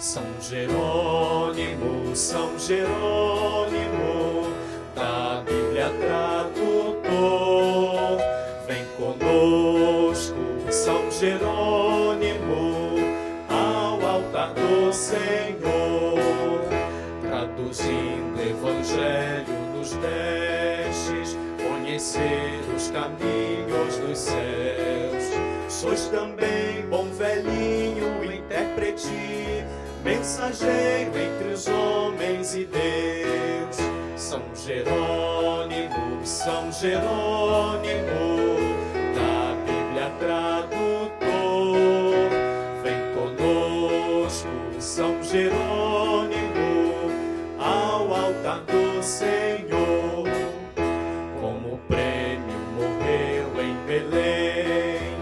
São Jerônimo, São Jerônimo, da Bíblia tradutor, vem conosco, São Jerônimo, ao altar do Senhor, traduzindo Evangelho nos destes, conhecer os caminhos dos céus. Sois também bom velhinho, intérprete, mensageiro entre os homens e Deus. São Jerônimo, São Jerônimo, da Bíblia tradutor, vem conosco, São Jerônimo, ao altar do Senhor. Como prêmio morreu em Belém,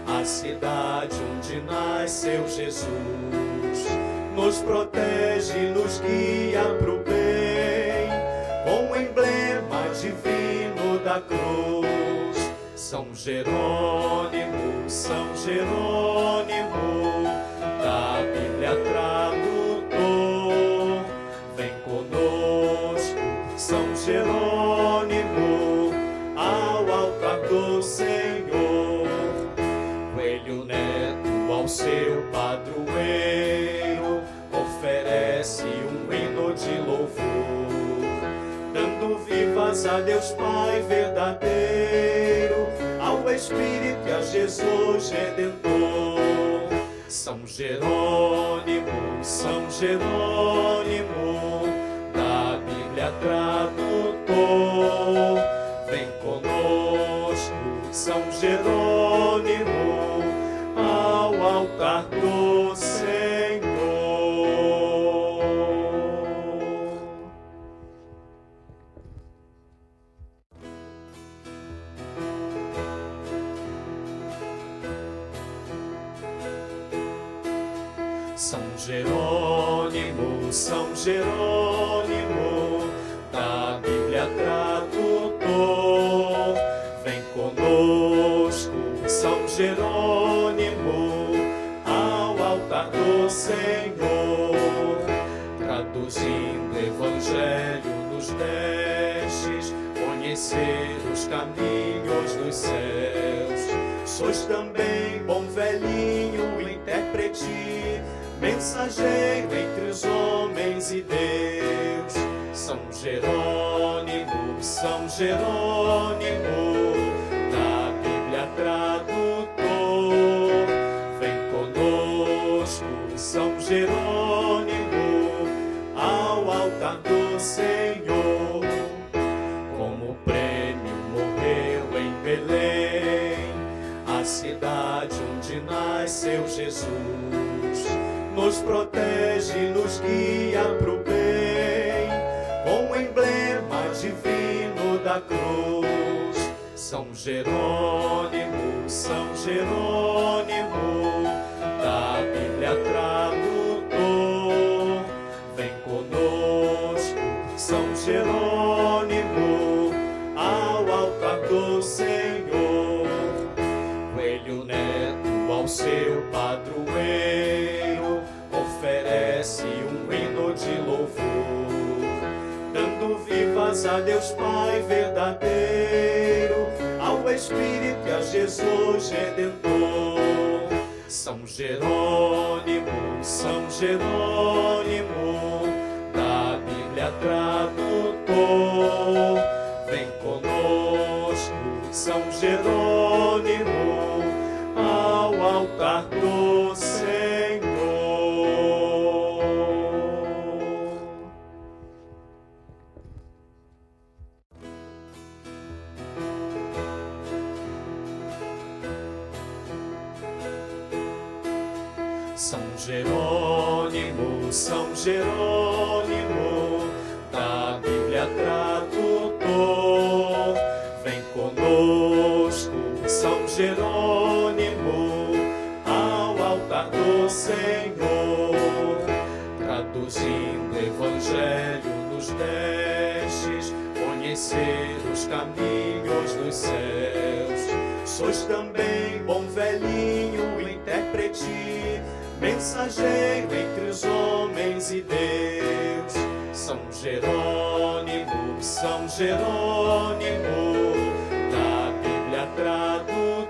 a cidade onde nasceu Jesus. Nos protege, nos guia pro bem, com o emblema divino da cruz. São Jerônimo, São Jerônimo, da Bíblia tradutor, vem conosco, São Jerônimo, ao altar do Senhor. Coelho neto ao seu padroeiro, oferece um hino de louvor, dando vivas a Deus Pai verdadeiro, ao Espírito e a Jesus Redentor. São Jerônimo, São Jerônimo, da Bíblia tradutor, vem conosco, São Jerônimo, ao altar do Senhor. São Jerônimo, São Jerônimo, da Bíblia tradutor, vem conosco, São Jerônimo, ao altar do Senhor, traduzindo Evangelho nos destes, conhecer os caminhos dos céus. Sois também bom velhinho, intérprete, mensageiro entre os homens e Deus. São Jerônimo, São Jerônimo, da Bíblia tradutor, vem conosco, São Jerônimo, ao altar do Senhor. Como prêmio morreu em Belém, a cidade onde nasceu Jesus. Nos protege, nos guia pro bem, com o emblema divino da cruz. São Jerônimo, São Jerônimo, da Bíblia tradutor, vem conosco, São Jerônimo, ao altar do Senhor. Coelho neto ao seu padroeiro, oferece um hino de louvor, dando vivas a Deus Pai verdadeiro, ao Espírito e a Jesus Redentor. São Jerônimo, São Jerônimo, da Bíblia tradutor, vem conosco, São Jerônimo, ao altar do Senhor. São Jerônimo, São Jerônimo, da Bíblia tradutor, vem conosco, São Jerônimo, ao altar do Senhor, traduzindo Evangelho nos destes, conhecer os caminhos dos céus. Sois também bom velhinho, intérprete, mensageiro entre os homens e Deus. São Jerônimo, São Jerônimo, da Bíblia tradutor,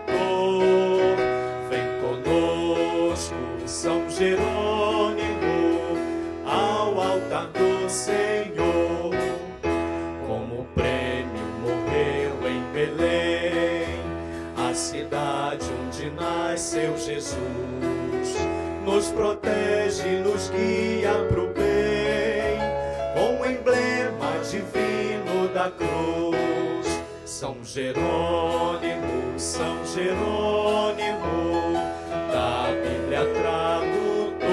vem conosco, São Jerônimo, ao altar do Senhor. Como prêmio morreu em Belém, a cidade onde nasceu Jesus. Nos protege, nos guia pro bem, com o emblema divino da cruz. São Jerônimo, São Jerônimo, da Bíblia tradutor,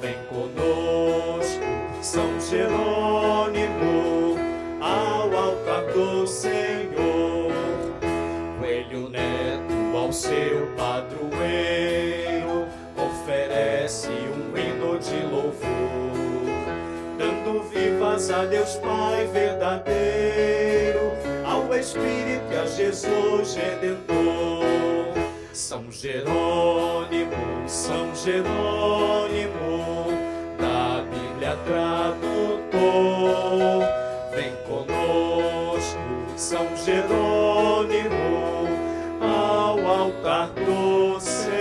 vem conosco, São Jerônimo, ao altar do Senhor. Coelho Neto ao seu padroeiro oferece um hino de louvor, dando vivas a Deus Pai verdadeiro, ao Espírito e a Jesus Redentor. São Jerônimo, São Jerônimo, da Bíblia tradutor, vem conosco, São Jerônimo, ao altar do Senhor.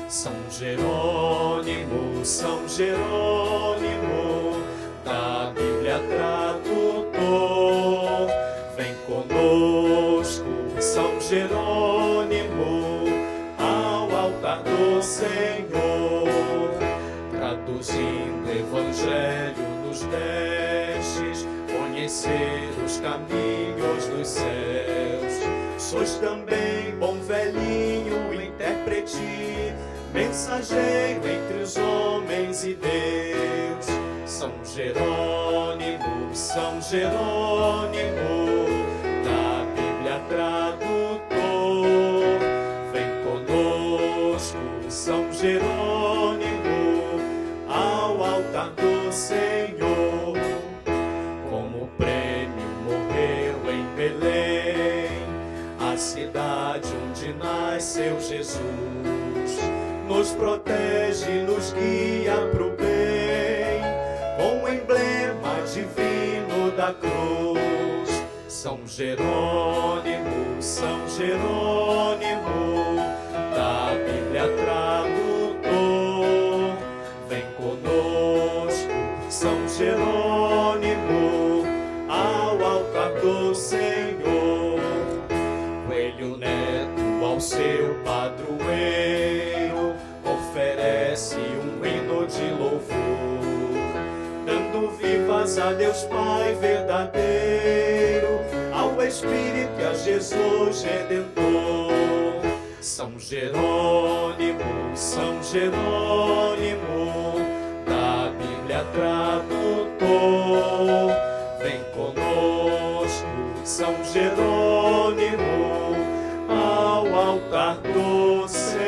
São Jerônimo, São Jerônimo, da Bíblia tradutor, vem conosco, São Jerônimo, ao altar do Senhor. Traduzindo Evangelho nos destes, conhecer os caminhos dos céus. Sois também bom velhinho, intérprete, mensageiro entre os homens e Deus. São Jerônimo, São Jerônimo, da Bíblia tradutor, vem conosco, São Jerônimo, ao altar do Senhor. Como prêmio morreu em Belém, a cidade onde nasceu Jesus. Nos protege, nos guia pro bem, com o emblema divino da cruz. São Jerônimo, São Jerônimo, da Bíblia tradutor, vem conosco, São Jerônimo, ao altar do Senhor. Coelho Neto ao seu padroeiro oferece um hino de louvor, dando vivas a Deus Pai verdadeiro, ao Espírito e a Jesus Redentor. São Jerônimo, São Jerônimo, da Bíblia tradutor, vem conosco, São Jerônimo, ao altar do Senhor.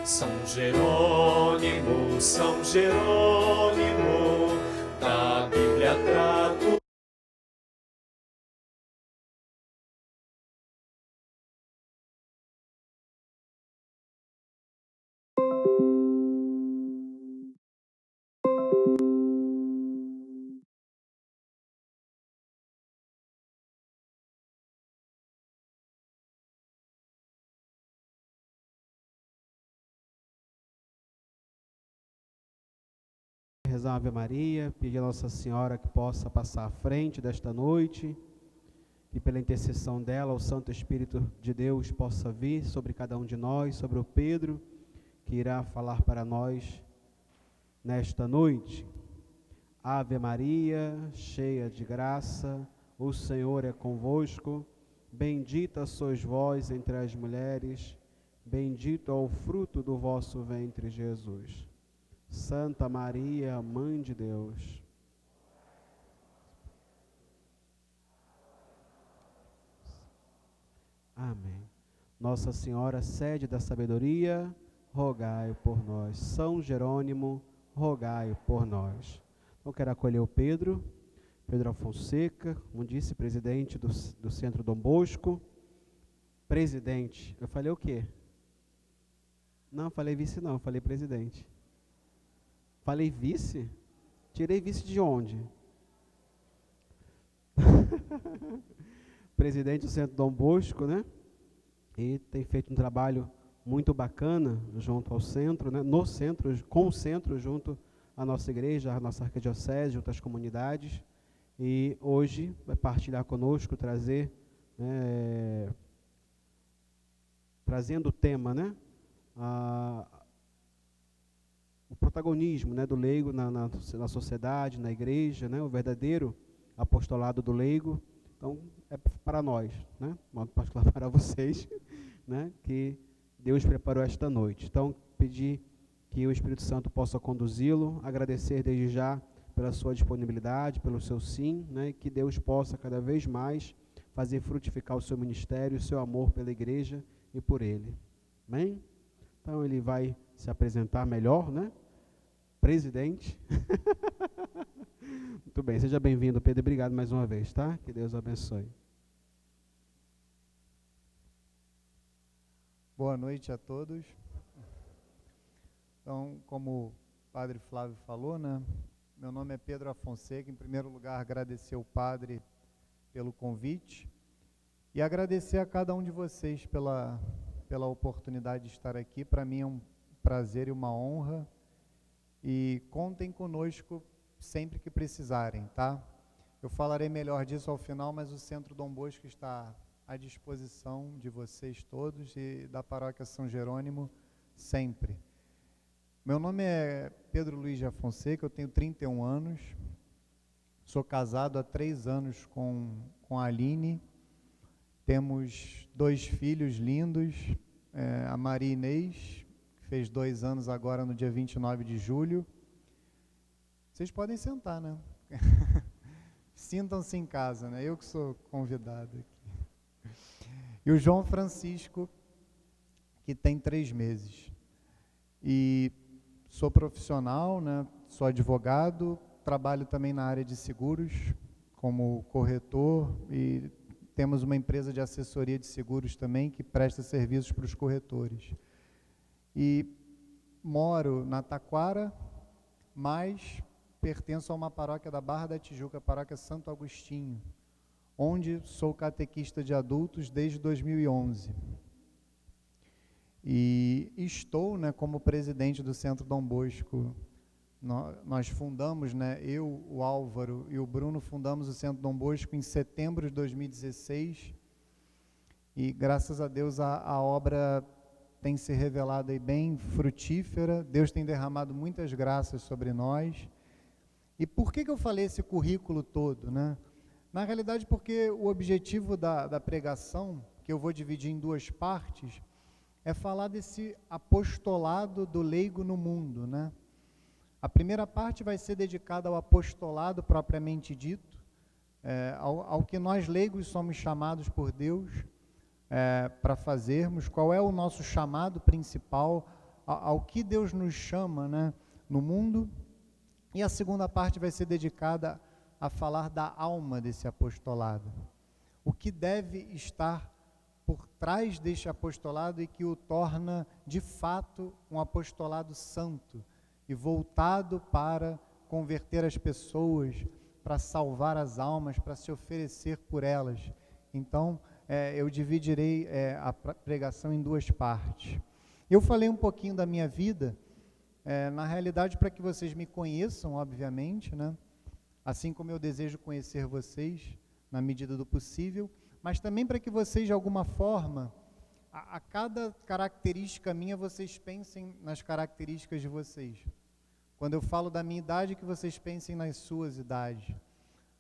São Jerônimo, São Jerônimo, da Bíblia tradutor. Rezar uma Ave Maria, pedir a Nossa Senhora que possa passar à frente desta noite, que pela intercessão dela o Santo Espírito de Deus possa vir sobre cada um de nós, sobre o Pedro, que irá falar para nós nesta noite. Ave Maria, cheia de graça, o Senhor é convosco, bendita sois vós entre as mulheres, bendito é o fruto do vosso ventre, Jesus. Santa Maria, Mãe de Deus. Amém. Nossa Senhora, sede da sabedoria, rogai por nós. São Jerônimo, rogai por nós. Então, quero acolher o Pedro Fonseca, como disse, presidente do Centro Dom Bosco. Presidente, eu falei o quê? Não, falei vice não, falei presidente. Falei vice? Tirei vice de onde? Presidente do Centro Dom Bosco, né? E tem feito um trabalho muito bacana junto ao centro, né? No centro, com o centro, junto à nossa igreja, à nossa arquidiocese, junto às comunidades. E hoje vai partilhar conosco, trazendo o tema, né? O protagonismo, né, do leigo na sociedade, na igreja, né? O verdadeiro apostolado do leigo. Então, é para nós, né? Modo particular para vocês, né? Que Deus preparou esta noite. Então, pedir que o Espírito Santo possa conduzi-lo, agradecer desde já pela sua disponibilidade, pelo seu sim, né? E que Deus possa cada vez mais fazer frutificar o seu ministério, o seu amor pela igreja e por ele. Amém? Então, ele vai se apresentar melhor, né? Presidente. Muito bem, seja bem-vindo, Pedro. Obrigado mais uma vez, tá? Que Deus abençoe. Boa noite a todos. Então, como o Padre Flávio falou, né? Meu nome é Pedro Fonseca. Em primeiro lugar, agradecer ao Padre pelo convite e agradecer a cada um de vocês pela oportunidade de estar aqui. Para mim é um prazer e uma honra. E contem conosco sempre que precisarem, tá? Eu falarei melhor disso ao final, mas o Centro Dom Bosco está à disposição de vocês todos e da Paróquia São Jerônimo sempre. Meu nome é Pedro Luiz de Fonseca, eu tenho 31 anos, sou casado há 3 anos com a Aline, temos 2 filhos lindos, a Maria Inês, que fez 2 anos agora no dia 29 de julho. Vocês podem sentar, né? Sintam-se em casa, né? Eu que sou convidado aqui. E o João Francisco, que tem 3 meses. E sou profissional, né? Sou advogado, trabalho também na área de seguros, como corretor, e temos uma empresa de assessoria de seguros também, que presta serviços para os corretores. E moro na Taquara, mas pertenço a uma paróquia da Barra da Tijuca, a paróquia Santo Agostinho, onde sou catequista de adultos desde 2011. E estou, né, como presidente do Centro Dom Bosco. Nós fundamos, né, eu, o Álvaro e o Bruno fundamos o Centro Dom Bosco em setembro de 2016. E graças a Deus a obra tem se revelado aí bem frutífera. Deus tem derramado muitas graças sobre nós. E por que eu falei esse currículo todo, né? Na realidade, porque o objetivo da pregação, que eu vou dividir em 2 partes, é falar desse apostolado do leigo no mundo, né? A primeira parte vai ser dedicada ao apostolado propriamente dito, ao que nós leigos somos chamados por Deus para fazermos, qual é o nosso chamado principal, ao que Deus nos chama, né, no mundo. E a segunda parte vai ser dedicada a falar da alma desse apostolado. O que deve estar por trás deste apostolado e que o torna, de fato, um apostolado santo e voltado para converter as pessoas, para salvar as almas, para se oferecer por elas. Então, eu dividirei a pregação em 2 partes. Eu falei um pouquinho da minha vida, na realidade, para que vocês me conheçam, obviamente, né? Assim como eu desejo conhecer vocês, na medida do possível, mas também para que vocês, de alguma forma, a cada característica minha, vocês pensem nas características de vocês. Quando eu falo da minha idade, que vocês pensem nas suas idades.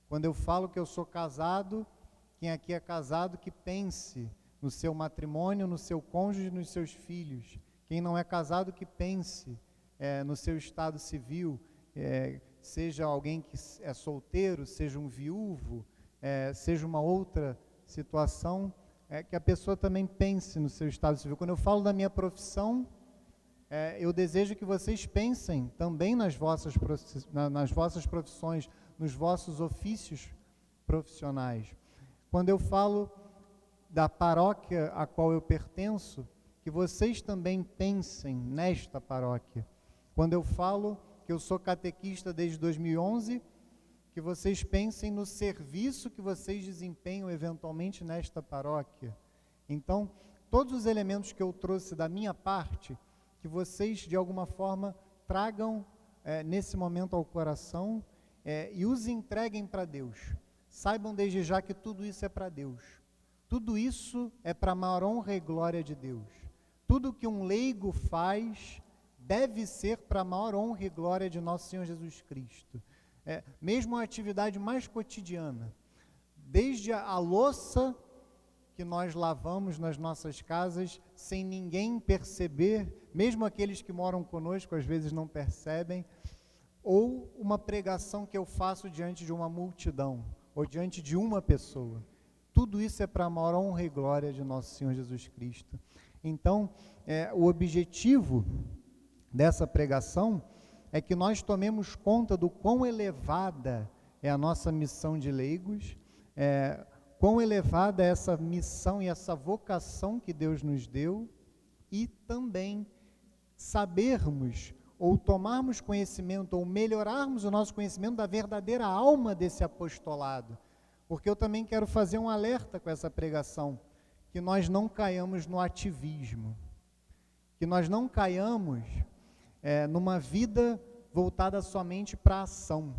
Quando eu falo que eu sou casado, quem aqui é casado, que pense no seu matrimônio, no seu cônjuge, nos seus filhos. Quem não é casado, que pense no seu estado civil, seja alguém que é solteiro, seja um viúvo, seja uma outra situação, que a pessoa também pense no seu estado civil. Quando eu falo da minha profissão, eu desejo que vocês pensem também nas vossas profissões, nos vossos ofícios profissionais. Quando eu falo da paróquia a qual eu pertenço, que vocês também pensem nesta paróquia. Quando eu falo que eu sou catequista desde 2011, que vocês pensem no serviço que vocês desempenham eventualmente nesta paróquia. Então, todos os elementos que eu trouxe da minha parte, que vocês de alguma forma tragam nesse momento ao coração e os entreguem para Deus. Saibam desde já que tudo isso é para Deus. Tudo isso é para a maior honra e glória de Deus. Tudo que um leigo faz deve ser para a maior honra e glória de nosso Senhor Jesus Cristo. Mesmo a atividade mais cotidiana, desde a louça que nós lavamos nas nossas casas sem ninguém perceber, mesmo aqueles que moram conosco às vezes não percebem, ou uma pregação que eu faço diante de uma multidão, ou diante de uma pessoa. Tudo isso é para a maior honra e glória de nosso Senhor Jesus Cristo. Então, o objetivo dessa pregação é que nós tomemos conta do quão elevada é a nossa missão de leigos, quão elevada é essa missão e essa vocação que Deus nos deu, e também sabermos, ou tomarmos conhecimento, ou melhorarmos o nosso conhecimento da verdadeira alma desse apostolado. Porque eu também quero fazer um alerta com essa pregação, que nós não caiamos no ativismo, que nós não caiamos numa vida voltada somente para a ação,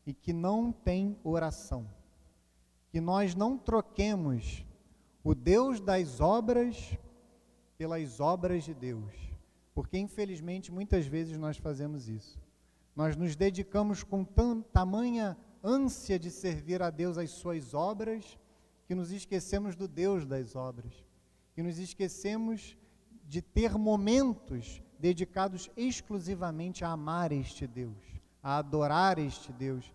e que não tem oração, que nós não troquemos o Deus das obras pelas obras de Deus, porque infelizmente muitas vezes nós fazemos isso. Nós nos dedicamos com tamanha ânsia de servir a Deus as suas obras, que nos esquecemos do Deus das obras, que nos esquecemos de ter momentos dedicados exclusivamente a amar este Deus, a adorar este Deus,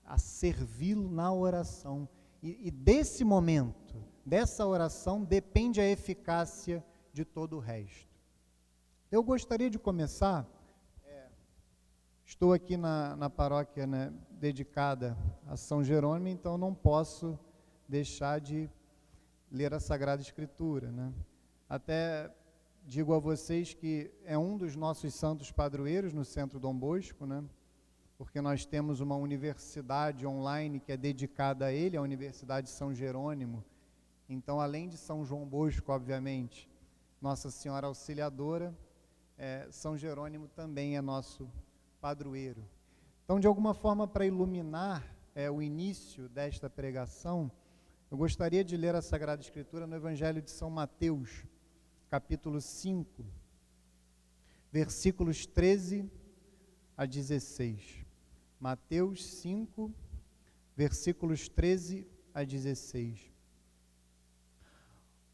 a servi-lo na oração. E desse momento, dessa oração, depende a eficácia de todo o resto. Eu gostaria de começar, estou aqui na paróquia, né, dedicada a São Jerônimo, então não posso deixar de ler a Sagrada Escritura, né? Até digo a vocês que é um dos nossos santos padroeiros no Centro Dom Bosco, né? Porque nós temos uma universidade online que é dedicada a ele, a Universidade São Jerônimo. Então, além de São João Bosco, obviamente, Nossa Senhora Auxiliadora, São Jerônimo também é nosso padroeiro. Então, de alguma forma, para iluminar o início desta pregação, eu gostaria de ler a Sagrada Escritura no Evangelho de São Mateus, capítulo 5, versículos 13 a 16. Mateus 5, versículos 13 a 16.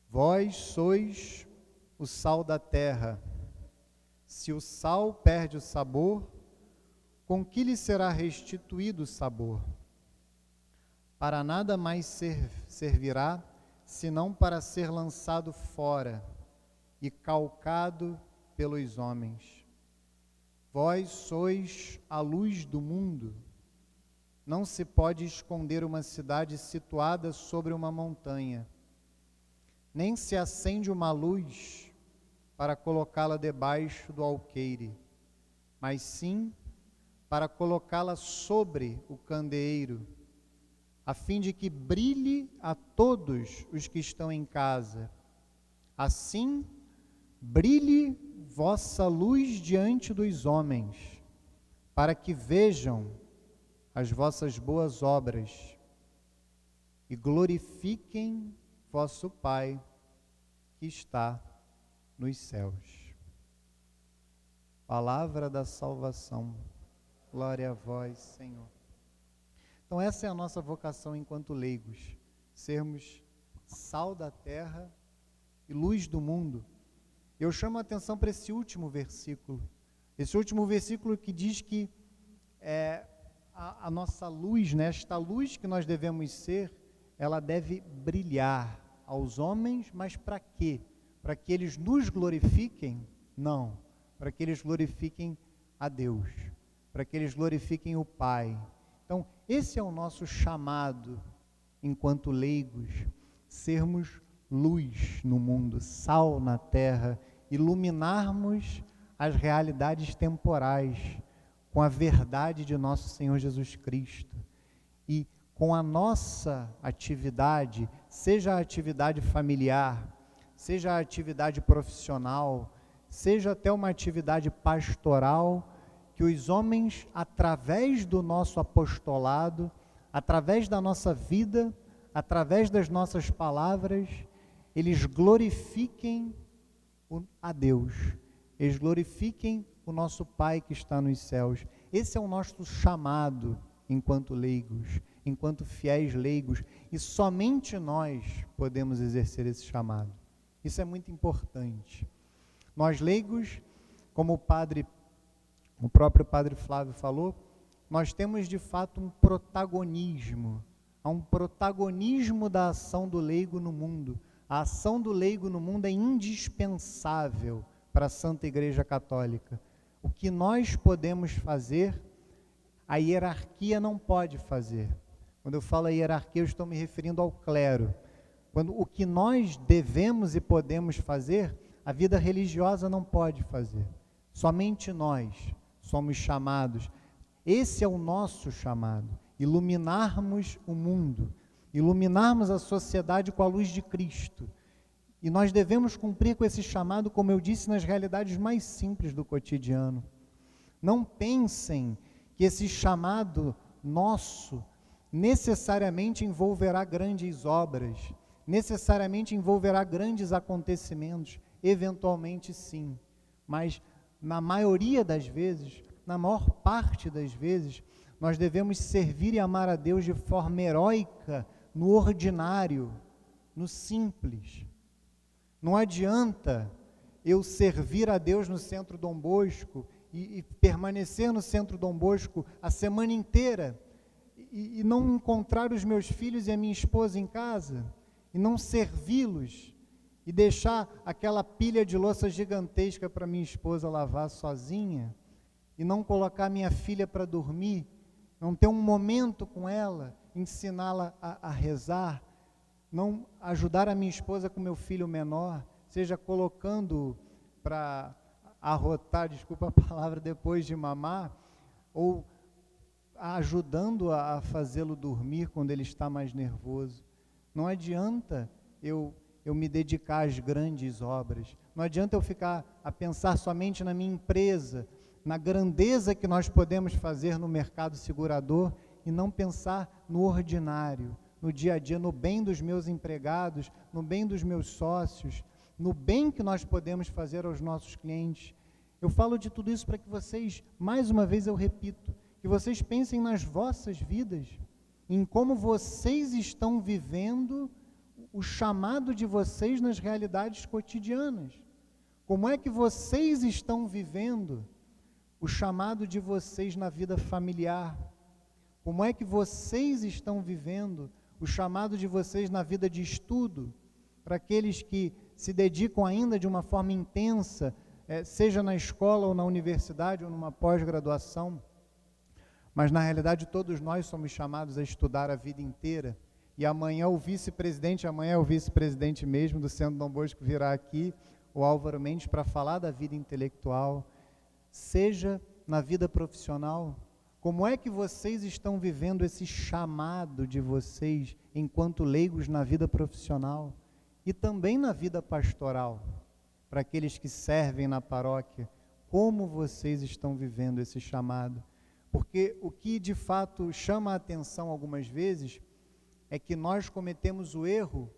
Vós sois o sal da terra. Se o sal perde o sabor, com que lhe será restituído o sabor? Para nada mais servirá, senão para ser lançado fora e calcado pelos homens. Vós sois a luz do mundo. Não se pode esconder uma cidade situada sobre uma montanha, nem se acende uma luz para colocá-la debaixo do alqueire, mas sim para colocá-la sobre o candeeiro, a fim de que brilhe a todos os que estão em casa. Assim, brilhe vossa luz diante dos homens, para que vejam as vossas boas obras e glorifiquem vosso Pai que está nos céus. Palavra da salvação. Glória a vós, Senhor. Então essa é a nossa vocação enquanto leigos, sermos sal da terra e luz do mundo. Eu chamo a atenção para esse último versículo, Esse último versículo que diz que a nossa luz, né, esta luz que nós devemos ser, ela deve brilhar aos homens, mas para quê? Para que eles nos glorifiquem? Não, para que eles glorifiquem a Deus, para que eles glorifiquem o Pai. Então, esse é o nosso chamado, enquanto leigos, sermos luz no mundo, sal na terra, iluminarmos as realidades temporais com a verdade de nosso Senhor Jesus Cristo. E com a nossa atividade, seja a atividade familiar, seja a atividade profissional, seja até uma atividade pastoral, que os homens, através do nosso apostolado, através da nossa vida, através das nossas palavras, eles glorifiquem a Deus, eles glorifiquem o nosso Pai que está nos céus. Esse é o nosso chamado enquanto leigos, enquanto fiéis leigos, e somente nós podemos exercer esse chamado. Isso é muito importante. Nós leigos, como o próprio Padre Flávio falou, nós temos de fato um protagonismo, há um protagonismo da ação do leigo no mundo. A ação do leigo no mundo é indispensável para a Santa Igreja Católica. O que nós podemos fazer, a hierarquia não pode fazer. Quando eu falo hierarquia, eu estou me referindo ao clero. O que nós devemos e podemos fazer, a vida religiosa não pode fazer. Somente nós somos chamados. Esse é o nosso chamado, iluminarmos o mundo, iluminarmos a sociedade com a luz de Cristo. E nós devemos cumprir com esse chamado, como eu disse, nas realidades mais simples do cotidiano. Não pensem que esse chamado nosso necessariamente envolverá grandes obras, necessariamente envolverá grandes acontecimentos. Eventualmente sim, mas na maioria das vezes, na maior parte das vezes, nós devemos servir e amar a Deus de forma heróica, no ordinário, no simples. Não adianta eu servir a Deus no Centro Dom Bosco e permanecer no Centro Dom Bosco a semana inteira e não encontrar os meus filhos e a minha esposa em casa, e não servi-los, e deixar aquela pilha de louça gigantesca para minha esposa lavar sozinha, e não colocar minha filha para dormir, não ter um momento com ela, ensiná-la a rezar, não ajudar a minha esposa com meu filho menor, seja colocando para arrotar, desculpa a palavra, depois de mamar, ou ajudando a fazê-lo dormir quando ele está mais nervoso. Não adianta eu me dedicar às grandes obras, não adianta eu ficar a pensar somente na minha empresa, na grandeza que nós podemos fazer no mercado segurador e não pensar no ordinário, no dia a dia, no bem dos meus empregados, no bem dos meus sócios, no bem que nós podemos fazer aos nossos clientes. Eu falo de tudo isso para que vocês, mais uma vez eu repito, que vocês pensem nas vossas vidas, em como vocês estão vivendo o chamado de vocês nas realidades cotidianas. Como é que vocês estão vivendo o chamado de vocês na vida familiar? Como é que vocês estão vivendo o chamado de vocês na vida de estudo? Para aqueles que se dedicam ainda de uma forma intensa, seja na escola ou na universidade ou numa pós-graduação, mas na realidade todos nós somos chamados a estudar a vida inteira. E amanhã o vice-presidente mesmo do Centro Dom Bosco virá aqui, o Álvaro Mendes, para falar da vida intelectual, seja na vida profissional. Como é que vocês estão vivendo esse chamado de vocês enquanto leigos na vida profissional e também na vida pastoral? Para aqueles que servem na paróquia, como vocês estão vivendo esse chamado? Porque o que de fato chama a atenção algumas vezes é que nós cometemos o erro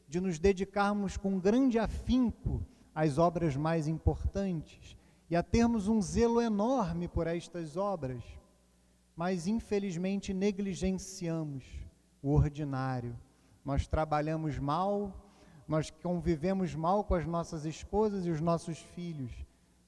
de nos dedicarmos com grande afinco às obras mais importantes e a termos um zelo enorme por estas obras, mas infelizmente negligenciamos o ordinário. Nós trabalhamos mal, nós convivemos mal com as nossas esposas e os nossos filhos,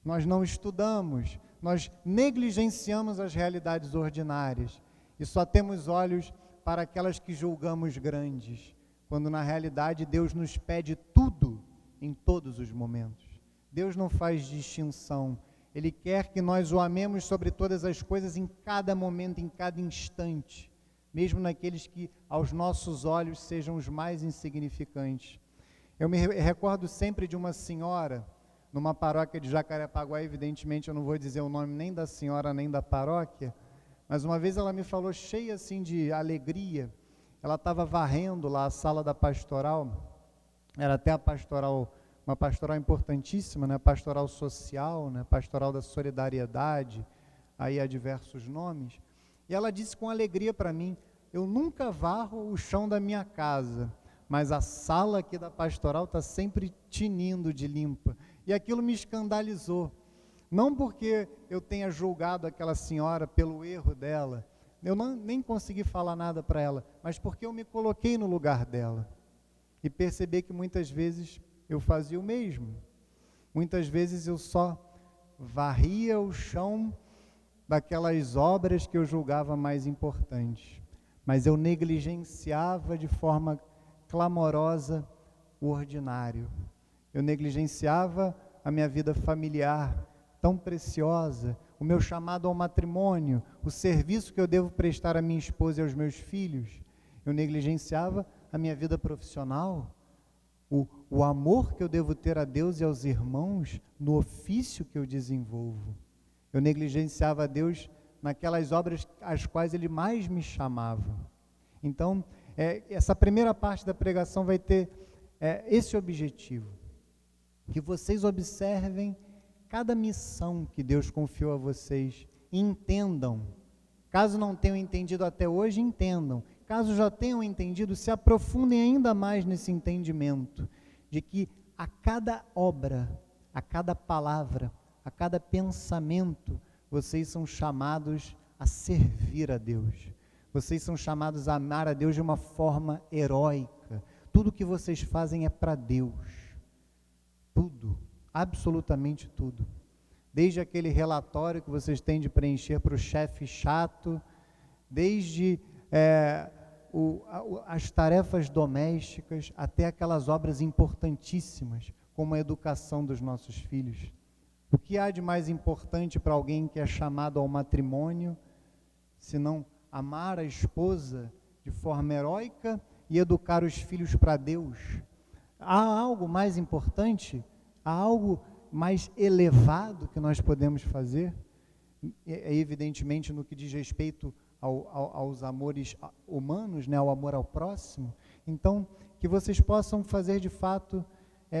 nós não estudamos, nós negligenciamos as realidades ordinárias e só temos olhos para aquelas que julgamos grandes, quando na realidade Deus nos pede tudo em todos os momentos. Deus não faz distinção, Ele quer que nós o amemos sobre todas as coisas em cada momento, em cada instante, mesmo naqueles que aos nossos olhos sejam os mais insignificantes. Eu me recordo sempre de uma senhora, numa paróquia de Jacarepaguá, evidentemente eu não vou dizer o nome nem da senhora nem da paróquia, mas uma vez ela me falou cheia assim de alegria, ela estava varrendo lá a sala da pastoral, era até a pastoral, uma pastoral importantíssima, né? Pastoral social, né? Pastoral da solidariedade, aí há diversos nomes, e ela disse com alegria para mim, eu nunca varro o chão da minha casa, mas a sala aqui da pastoral está sempre tinindo de limpa. E aquilo me escandalizou. Não porque eu tenha julgado aquela senhora pelo erro dela, eu nem consegui falar nada para ela, mas porque eu me coloquei no lugar dela. E percebi que muitas vezes eu fazia o mesmo. Muitas vezes eu só varria o chão daquelas obras que eu julgava mais importantes. Mas eu negligenciava de forma clamorosa o ordinário. Eu negligenciava a minha vida familiar, tão preciosa, o meu chamado ao matrimônio, o serviço que eu devo prestar à minha esposa e aos meus filhos. Eu negligenciava a minha vida profissional, o amor que eu devo ter a Deus e aos irmãos no ofício que eu desenvolvo. Eu negligenciava a Deus naquelas obras às quais Ele mais me chamava. Então, essa primeira parte da pregação vai ter esse objetivo, que vocês observem cada missão que Deus confiou a vocês e entendam. Caso não tenham entendido até hoje, entendam. Caso já tenham entendido, se aprofundem ainda mais nesse entendimento, de que a cada obra, a cada palavra, a cada pensamento, vocês são chamados a servir a Deus. Vocês são chamados a amar a Deus de uma forma heróica. Tudo que vocês fazem é para Deus. Tudo, absolutamente tudo. Desde aquele relatório que vocês têm de preencher para o chefe chato, desde as tarefas domésticas, até aquelas obras importantíssimas, como a educação dos nossos filhos. O que há de mais importante para alguém que é chamado ao matrimônio, senão amar a esposa de forma heróica e educar os filhos para Deus? Há algo mais importante? Há algo mais elevado que nós podemos fazer? Evidentemente no que diz respeito aos amores humanos, né, ao amor ao próximo. Então, que vocês possam fazer de fato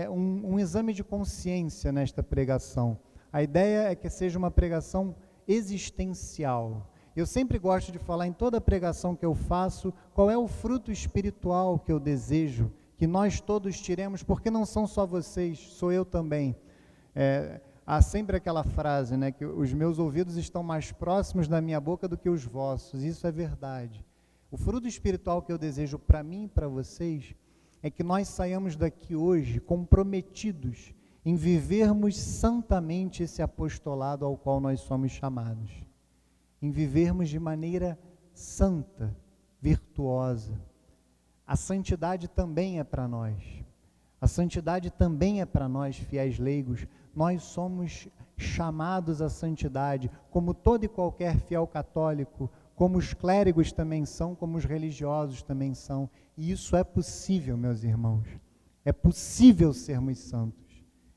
um exame de consciência nesta pregação. A ideia é que seja uma pregação existencial. Eu sempre gosto de falar em toda pregação que eu faço, qual é o fruto espiritual que eu desejo, que nós todos tiremos, porque não são só vocês, sou eu também. Há sempre aquela frase, né, que os meus ouvidos estão mais próximos da minha boca do que os vossos, isso é verdade. O fruto espiritual que eu desejo para mim e para vocês, é que nós saiamos daqui hoje comprometidos em vivermos santamente esse apostolado ao qual nós somos chamados. Em vivermos de maneira santa, virtuosa. A santidade também é para nós. A santidade também é para nós, fiéis leigos. Nós somos chamados à santidade, como todo e qualquer fiel católico, como os clérigos também são, como os religiosos também são. E isso é possível, meus irmãos. É possível sermos santos.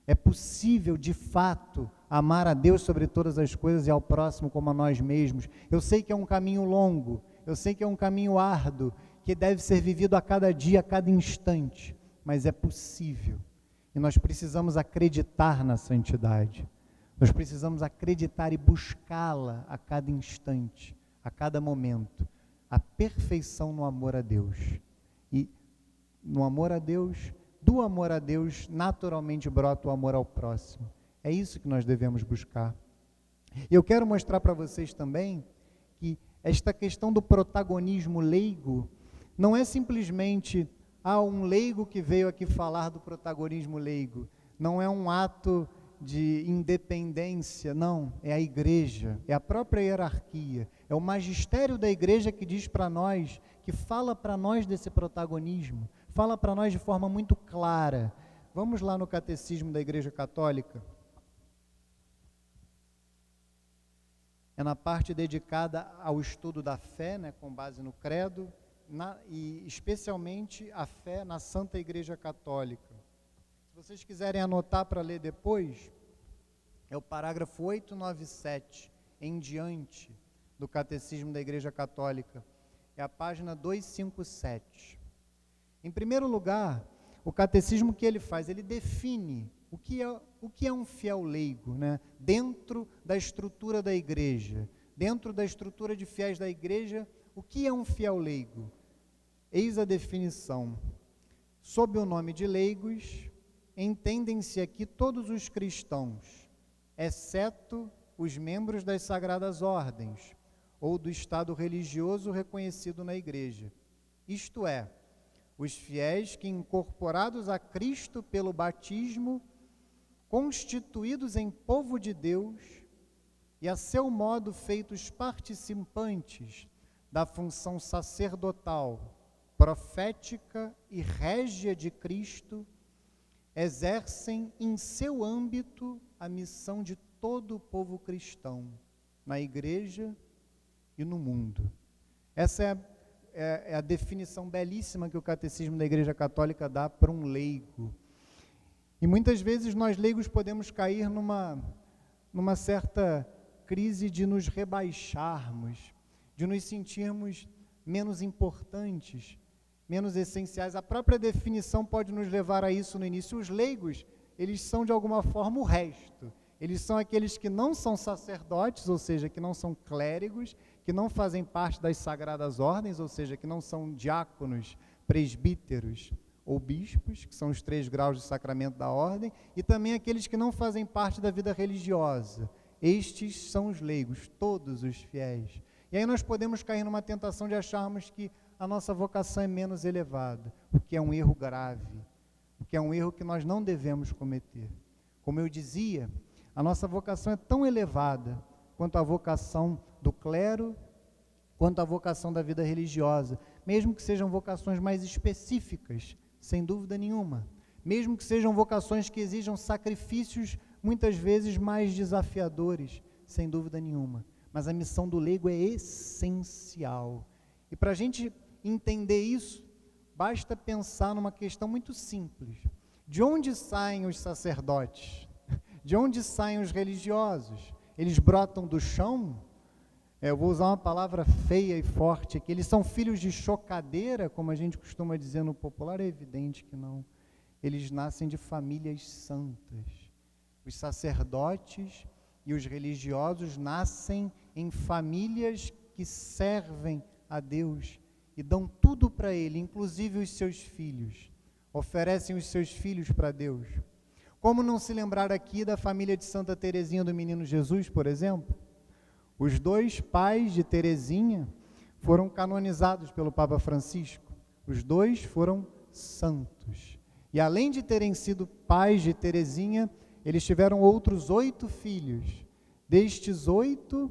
É possível, de fato, amar a Deus sobre todas as coisas e ao próximo como a nós mesmos. Eu sei que é um caminho longo, eu sei que é um caminho árduo, que deve ser vivido a cada dia, a cada instante, mas é possível. E nós precisamos acreditar na santidade. Nós precisamos acreditar e buscá-la a cada instante, a cada momento. A perfeição no amor a Deus. E no amor a Deus, do amor a Deus, naturalmente brota o amor ao próximo. É isso que nós devemos buscar. E eu quero mostrar para vocês também que esta questão do protagonismo leigo não é simplesmente um leigo que veio aqui falar do protagonismo leigo. Não é um ato de independência, não, é a igreja, é a própria hierarquia, é o magistério da igreja que diz para nós, que fala para nós desse protagonismo, fala para nós de forma muito clara. Vamos lá no Catecismo da Igreja Católica. É na parte dedicada ao estudo da fé, né, com base no credo, e especialmente a fé na Santa Igreja Católica. Se vocês quiserem anotar para ler depois, é o parágrafo 897 em diante do Catecismo da Igreja Católica. É a página 257. Em primeiro lugar, o catecismo que ele faz, ele define o que é um fiel leigo, né? Dentro da estrutura da igreja, dentro da estrutura de fiéis da igreja, o que é um fiel leigo? Eis a definição. Sob o nome de leigos, entendem-se aqui todos os cristãos, exceto os membros das sagradas ordens ou do estado religioso reconhecido na igreja. Isto é, os fiéis que, incorporados a Cristo pelo batismo, constituídos em povo de Deus e a seu modo feitos participantes da função sacerdotal, profética e régia de Cristo, exercem em seu âmbito a missão de todo o povo cristão, na igreja e no mundo. Essa é a definição belíssima que o Catecismo da Igreja Católica dá para um leigo. E muitas vezes nós leigos podemos cair numa certa crise de nos rebaixarmos, de nos sentirmos menos importantes, menos essenciais. A própria definição pode nos levar a isso no início. Os leigos, eles são de alguma forma o resto. Eles são aqueles que não são sacerdotes, ou seja, que não são clérigos, que não fazem parte das sagradas ordens, ou seja, que não são diáconos, presbíteros ou bispos, que são os 3 graus de sacramento da ordem, e também aqueles que não fazem parte da vida religiosa. Estes são os leigos, todos os fiéis. E aí nós podemos cair numa tentação de acharmos que a nossa vocação é menos elevada, o que é um erro grave, o que é um erro que nós não devemos cometer. Como eu dizia, a nossa vocação é tão elevada quanto a vocação do clero, quanto a vocação da vida religiosa, mesmo que sejam vocações mais específicas, sem dúvida nenhuma, mesmo que sejam vocações que exijam sacrifícios muitas vezes mais desafiadores, sem dúvida nenhuma, mas a missão do leigo é essencial. E para a gente entender isso, basta pensar numa questão muito simples: de onde saem os sacerdotes? De onde saem os religiosos? Eles brotam do chão? Eu vou usar uma palavra feia e forte aqui. Eles são filhos de chocadeira, como a gente costuma dizer no popular? É evidente que não. Eles nascem de famílias santas. Os sacerdotes e os religiosos nascem em famílias que servem a Deus e dão tudo para Ele, inclusive os seus filhos. Oferecem os seus filhos para Deus. Como não se lembrar aqui da família de Santa Teresinha do Menino Jesus, por exemplo? Os 2 pais de Teresinha foram canonizados pelo Papa Francisco. Os 2 foram santos. E além de terem sido pais de Teresinha, eles tiveram outros 8 filhos. Destes 8,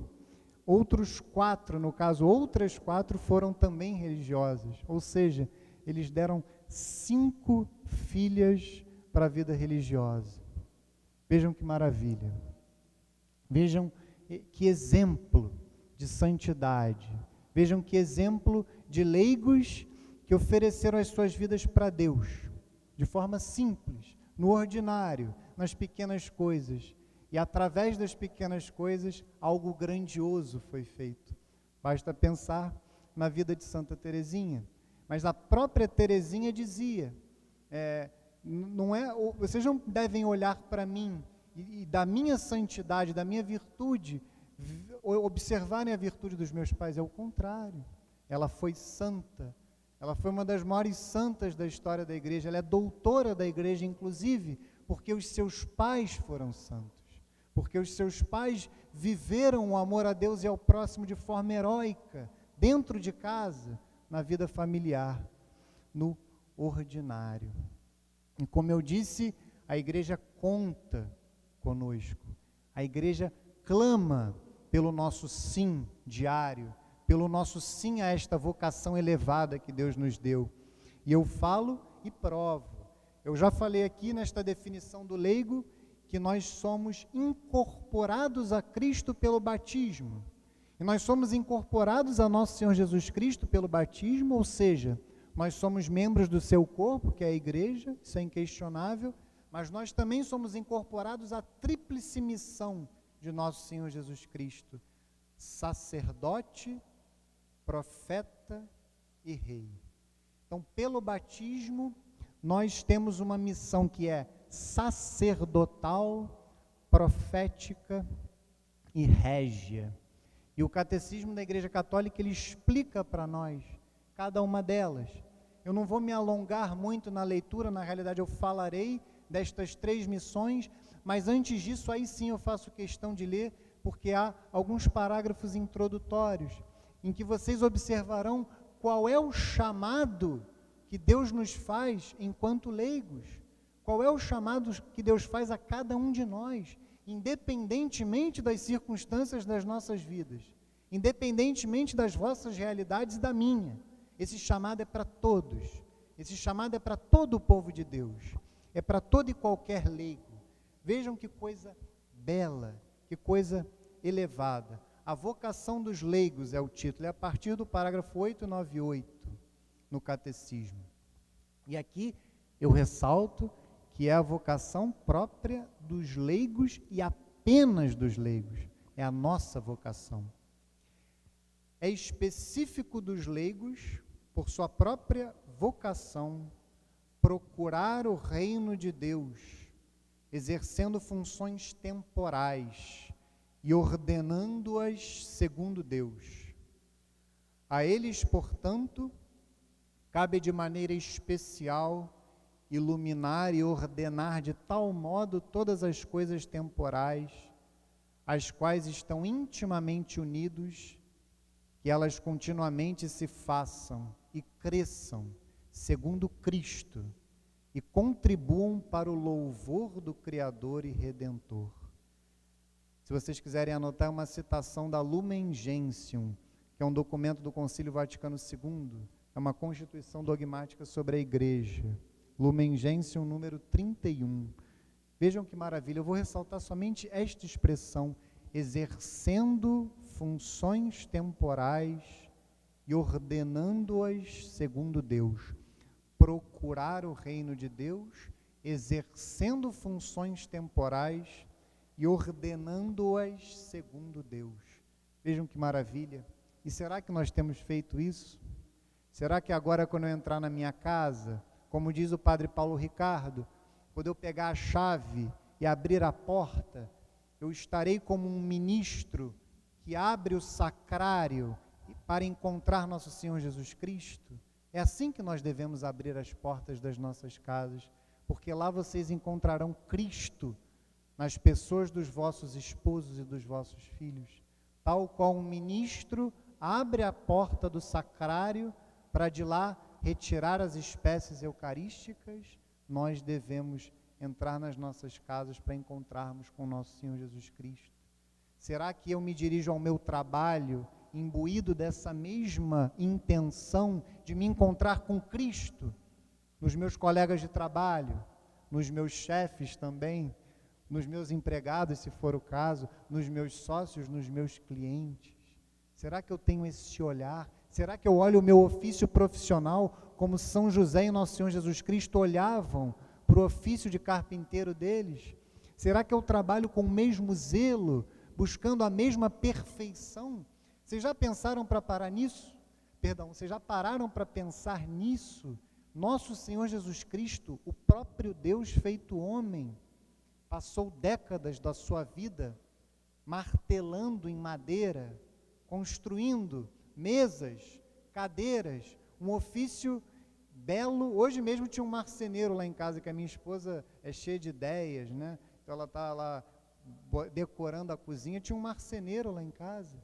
outros 4, no caso, outras 4 foram também religiosas. Ou seja, eles deram 5 filhas para a vida religiosa. Vejam que maravilha. Vejam que exemplo de santidade. Vejam que exemplo de leigos que ofereceram as suas vidas para Deus, de forma simples, no ordinário, nas pequenas coisas. E através das pequenas coisas, algo grandioso foi feito. Basta pensar na vida de Santa Teresinha. Mas a própria Teresinha dizia, vocês não devem olhar para mim e da minha santidade, da minha virtude, observarem a virtude dos meus pais. É o contrário. Ela foi santa. Ela foi uma das maiores santas da história da igreja. Ela é doutora da igreja, inclusive, porque os seus pais foram santos. Porque os seus pais viveram o amor a Deus e ao próximo de forma heróica, dentro de casa, na vida familiar, no ordinário. E como eu disse, a igreja conta conosco. A igreja clama pelo nosso sim diário, pelo nosso sim a esta vocação elevada que Deus nos deu. E eu falo e provo. Eu já falei aqui nesta definição do leigo que nós somos incorporados a Cristo pelo batismo. E nós somos incorporados a nosso Senhor Jesus Cristo pelo batismo, ou seja, nós somos membros do seu corpo, que é a igreja, isso é inquestionável, mas nós também somos incorporados à tríplice missão de nosso Senhor Jesus Cristo: sacerdote, profeta e rei. Então, pelo batismo, nós temos uma missão que é sacerdotal, profética e régia. E o Catecismo da Igreja Católica, ele explica para nós cada uma delas. Eu não vou me alongar muito na leitura, na realidade eu falarei destas 3 missões, mas antes disso, aí sim eu faço questão de ler, porque há alguns parágrafos introdutórios, em que vocês observarão qual é o chamado que Deus nos faz enquanto leigos, qual é o chamado que Deus faz a cada um de nós, independentemente das circunstâncias das nossas vidas, independentemente das vossas realidades e da minha. Esse chamado é para todos, esse chamado é para todo o povo de Deus, é para todo e qualquer leigo. Vejam que coisa bela, que coisa elevada. A vocação dos leigos é o título, é a partir do parágrafo 898 no Catecismo. E aqui eu ressalto que é a vocação própria dos leigos e apenas dos leigos, é a nossa vocação. É específico dos leigos, por sua própria vocação, procurar o reino de Deus, exercendo funções temporais e ordenando-as segundo Deus. A eles, portanto, cabe de maneira especial iluminar e ordenar de tal modo todas as coisas temporais, as quais estão intimamente unidos, que elas continuamente se façam e cresçam segundo Cristo e contribuam para o louvor do Criador e Redentor. Se vocês quiserem anotar, uma citação da Lumen Gentium, que é um documento do Concílio Vaticano II, é uma constituição dogmática sobre a Igreja. Lumen Gentium número 31. Vejam que maravilha, eu vou ressaltar somente esta expressão: exercendo funções temporais e ordenando-as segundo Deus. Procurar o reino de Deus, exercendo funções temporais e ordenando-as segundo Deus. Vejam que maravilha. E será que nós temos feito isso? Será que agora, quando eu entrar na minha casa, como diz o padre Paulo Ricardo, quando eu pegar a chave e abrir a porta, eu estarei como um ministro que abre o sacrário para encontrar nosso Senhor Jesus Cristo? É assim que nós devemos abrir as portas das nossas casas, porque lá vocês encontrarão Cristo nas pessoas dos vossos esposos e dos vossos filhos, tal qual um ministro abre a porta do sacrário para de lá retirar as espécies eucarísticas. Nós devemos entrar nas nossas casas para encontrarmos com nosso Senhor Jesus Cristo. Será que eu me dirijo ao meu trabalho imbuído dessa mesma intenção de me encontrar com Cristo, nos meus colegas de trabalho, nos meus chefes também, nos meus empregados, se for o caso, nos meus sócios, nos meus clientes? Será que eu tenho esse olhar? Será que eu olho o meu ofício profissional como São José e Nosso Senhor Jesus Cristo olhavam para o ofício de carpinteiro deles? Será que eu trabalho com o mesmo zelo, buscando a mesma perfeição? Vocês já pensaram para parar nisso? Vocês já pararam para pensar nisso? Nosso Senhor Jesus Cristo, o próprio Deus feito homem, passou décadas da sua vida martelando em madeira, construindo mesas, cadeiras, um ofício belo. Hoje mesmo tinha um marceneiro lá em casa, que a minha esposa é cheia de ideias, né? Então ela está lá decorando a cozinha, tinha um marceneiro lá em casa.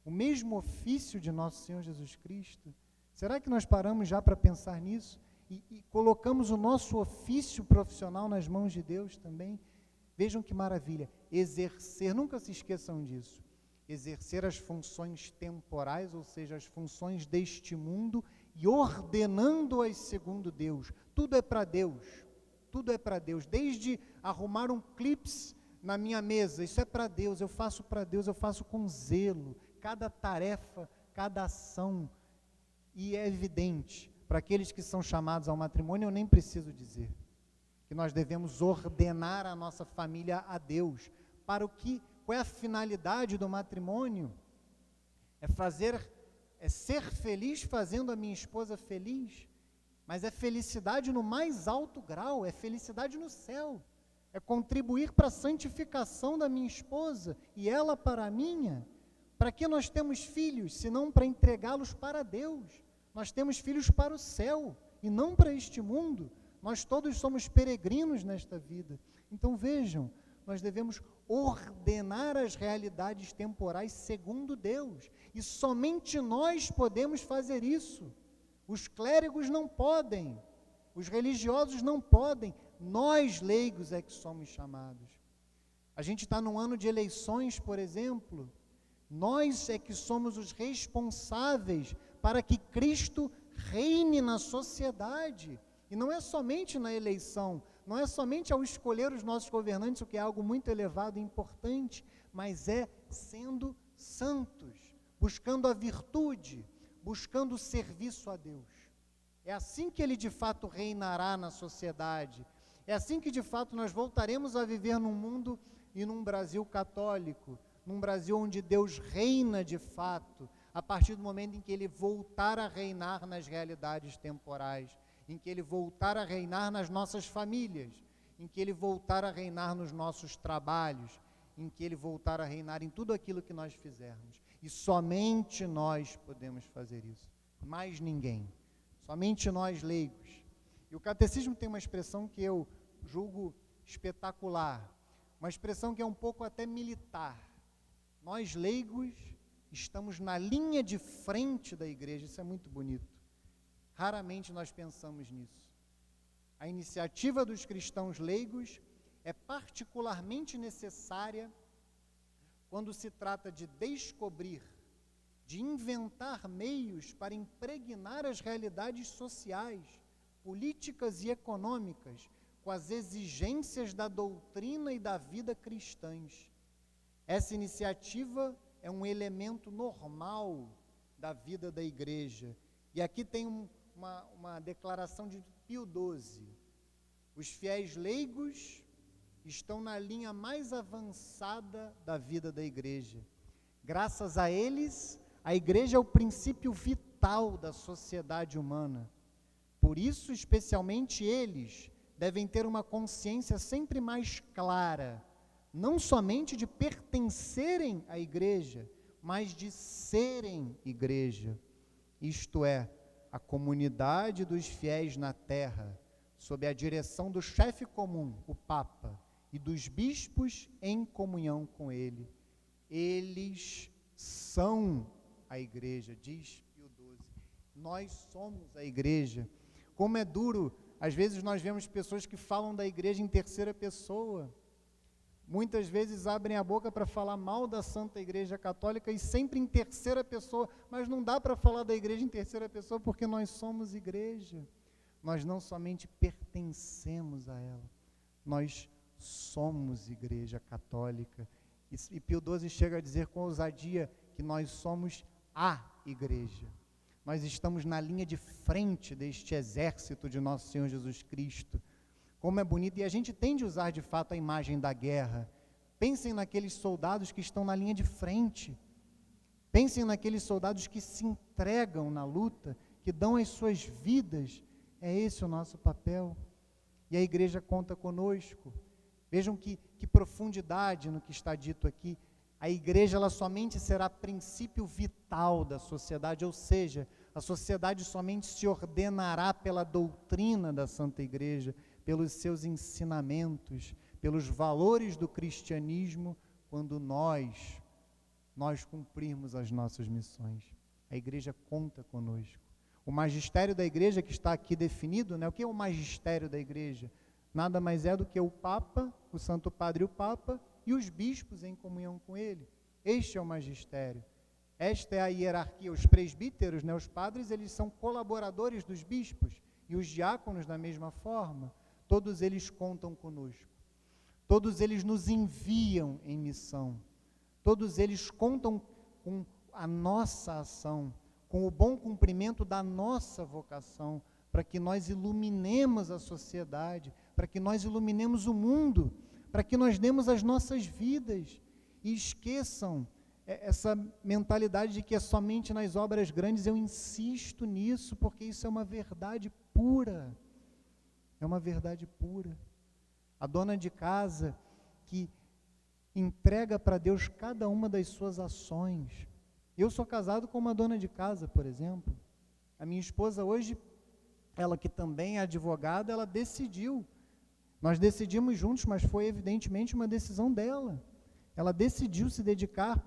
O mesmo ofício de nosso Senhor Jesus Cristo. Será que nós paramos já para pensar nisso? E colocamos o nosso ofício profissional nas mãos de Deus também? Vejam que maravilha, exercer, nunca se esqueçam disso, exercer as funções temporais, ou seja, as funções deste mundo, e ordenando-as segundo Deus. Tudo é para Deus, tudo é para Deus, desde arrumar um clips na minha mesa, isso é para Deus, eu faço para Deus, eu faço com zelo, cada tarefa, cada ação, e é evidente, para aqueles que são chamados ao matrimônio, eu nem preciso dizer, que nós devemos ordenar a nossa família a Deus. Para o que, qual é a finalidade do matrimônio? É ser feliz fazendo a minha esposa feliz, mas é felicidade no mais alto grau, é felicidade no céu, é contribuir para a santificação da minha esposa e ela para a minha. Para que nós temos filhos, se não para entregá-los para Deus? Nós temos filhos para o céu e não para este mundo. Nós todos somos peregrinos nesta vida. Então vejam, nós devemos ordenar as realidades temporais segundo Deus. E somente nós podemos fazer isso. Os clérigos não podem, os religiosos não podem, nós leigos é que somos chamados. A gente está num ano de eleições, por exemplo, nós é que somos os responsáveis para que Cristo reine na sociedade. E não é somente na eleição, não é somente ao escolher os nossos governantes, o que é algo muito elevado e importante, mas é sendo santos, buscando a virtude, buscando o serviço a Deus. É assim que Ele de fato reinará na sociedade, é assim que de fato nós voltaremos a viver num mundo e num Brasil católico, num Brasil onde Deus reina de fato, a partir do momento em que Ele voltar a reinar nas realidades temporais, em que Ele voltar a reinar nas nossas famílias, em que Ele voltar a reinar nos nossos trabalhos, em que Ele voltar a reinar em tudo aquilo que nós fizermos. E somente nós podemos fazer isso, mais ninguém, somente nós leigos. E o catecismo tem uma expressão que eu julgo espetacular, uma expressão que é um pouco até militar. Nós leigos estamos na linha de frente da igreja, isso é muito bonito. Raramente nós pensamos nisso. A iniciativa dos cristãos leigos é particularmente necessária quando se trata de descobrir, de inventar meios para impregnar as realidades sociais, políticas e econômicas com as exigências da doutrina e da vida cristãs. Essa iniciativa é um elemento normal da vida da igreja. E aqui tem uma declaração de Pio XII. Os fiéis leigos estão na linha mais avançada da vida da igreja. Graças a eles, a igreja é o princípio vital da sociedade humana. Por isso, especialmente eles, devem ter uma consciência sempre mais clara, não somente de pertencerem à igreja, mas de serem igreja. Isto é, a comunidade dos fiéis na terra, sob a direção do chefe comum, o Papa, e dos bispos em comunhão com ele. Eles são a igreja, diz Pio XII. Nós somos a igreja. Como é duro, às vezes nós vemos pessoas que falam da igreja em terceira pessoa. Muitas vezes abrem a boca para falar mal da Santa Igreja Católica e sempre em terceira pessoa, mas não dá para falar da igreja em terceira pessoa porque nós somos igreja. Nós não somente pertencemos a ela, nós somos igreja católica. E Pio XII chega a dizer com ousadia que nós somos a igreja. Nós estamos na linha de frente deste exército de nosso Senhor Jesus Cristo. Como é bonito, e a gente tem de usar de fato a imagem da guerra. Pensem naqueles soldados que estão na linha de frente. Pensem naqueles soldados que se entregam na luta, que dão as suas vidas. É esse o nosso papel. E a igreja conta conosco. Vejam que profundidade no que está dito aqui. A igreja ela somente será princípio vital da sociedade, ou seja, a sociedade somente se ordenará pela doutrina da Santa Igreja, pelos seus ensinamentos, pelos valores do cristianismo, quando nós cumprirmos as nossas missões. A igreja conta conosco. O magistério da igreja que está aqui definido, né? O que é o magistério da igreja? nada mais é do que o Papa, o Santo Padre e o Papa, e os bispos em comunhão com ele. Este é o magistério. Esta é a hierarquia. Os presbíteros, né, os padres, eles são colaboradores dos bispos, e os diáconos da mesma forma. Todos eles contam conosco. Todos eles nos enviam em missão. Todos eles contam com a nossa ação, com o bom cumprimento da nossa vocação, para que nós iluminemos a sociedade, para que nós iluminemos o mundo, para que nós demos as nossas vidas e esqueçam essa mentalidade de que é somente nas obras grandes. Eu insisto nisso, porque isso é uma verdade pura. É uma verdade pura. A dona de casa que entrega para Deus cada uma das suas ações. Eu sou casado com uma dona de casa, por exemplo. A minha esposa hoje, ela que também é advogada, ela decidiu. Nós decidimos juntos, mas foi evidentemente uma decisão dela. Ela decidiu se dedicar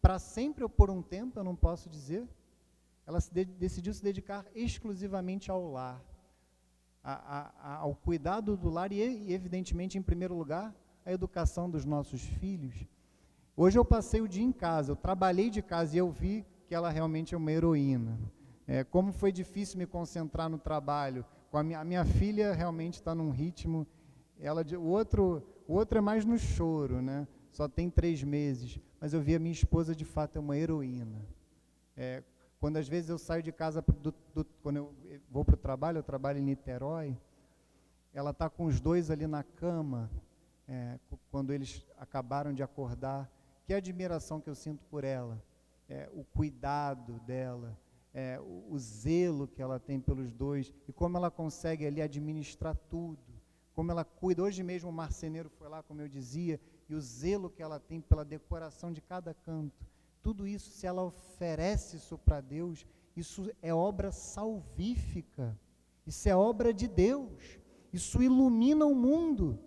para sempre ou por um tempo, eu não posso dizer. Ela decidiu se dedicar exclusivamente ao lar, ao cuidado do lar e, evidentemente, em primeiro lugar, a educação dos nossos filhos. Hoje eu passei o dia em casa, eu trabalhei de casa e eu vi que ela realmente é uma heroína. Como foi difícil me concentrar no trabalho. A minha filha realmente está num ritmo, o outro é mais no choro, né? Só tem 3 meses, mas eu vi a minha esposa, de fato, é uma heroína. Quando às vezes eu saio de casa, quando eu vou para o trabalho, eu trabalho em Niterói, ela está com os 2 ali na cama, quando eles acabaram de acordar. Que admiração que eu sinto por ela, o cuidado dela, o zelo que ela tem pelos 2, e como ela consegue ali administrar tudo, como ela cuida. Hoje mesmo o marceneiro foi lá, como eu dizia, e o zelo que ela tem pela decoração de cada canto. Tudo isso, se ela oferece isso para Deus, isso é obra salvífica, isso é obra de Deus, isso ilumina o mundo,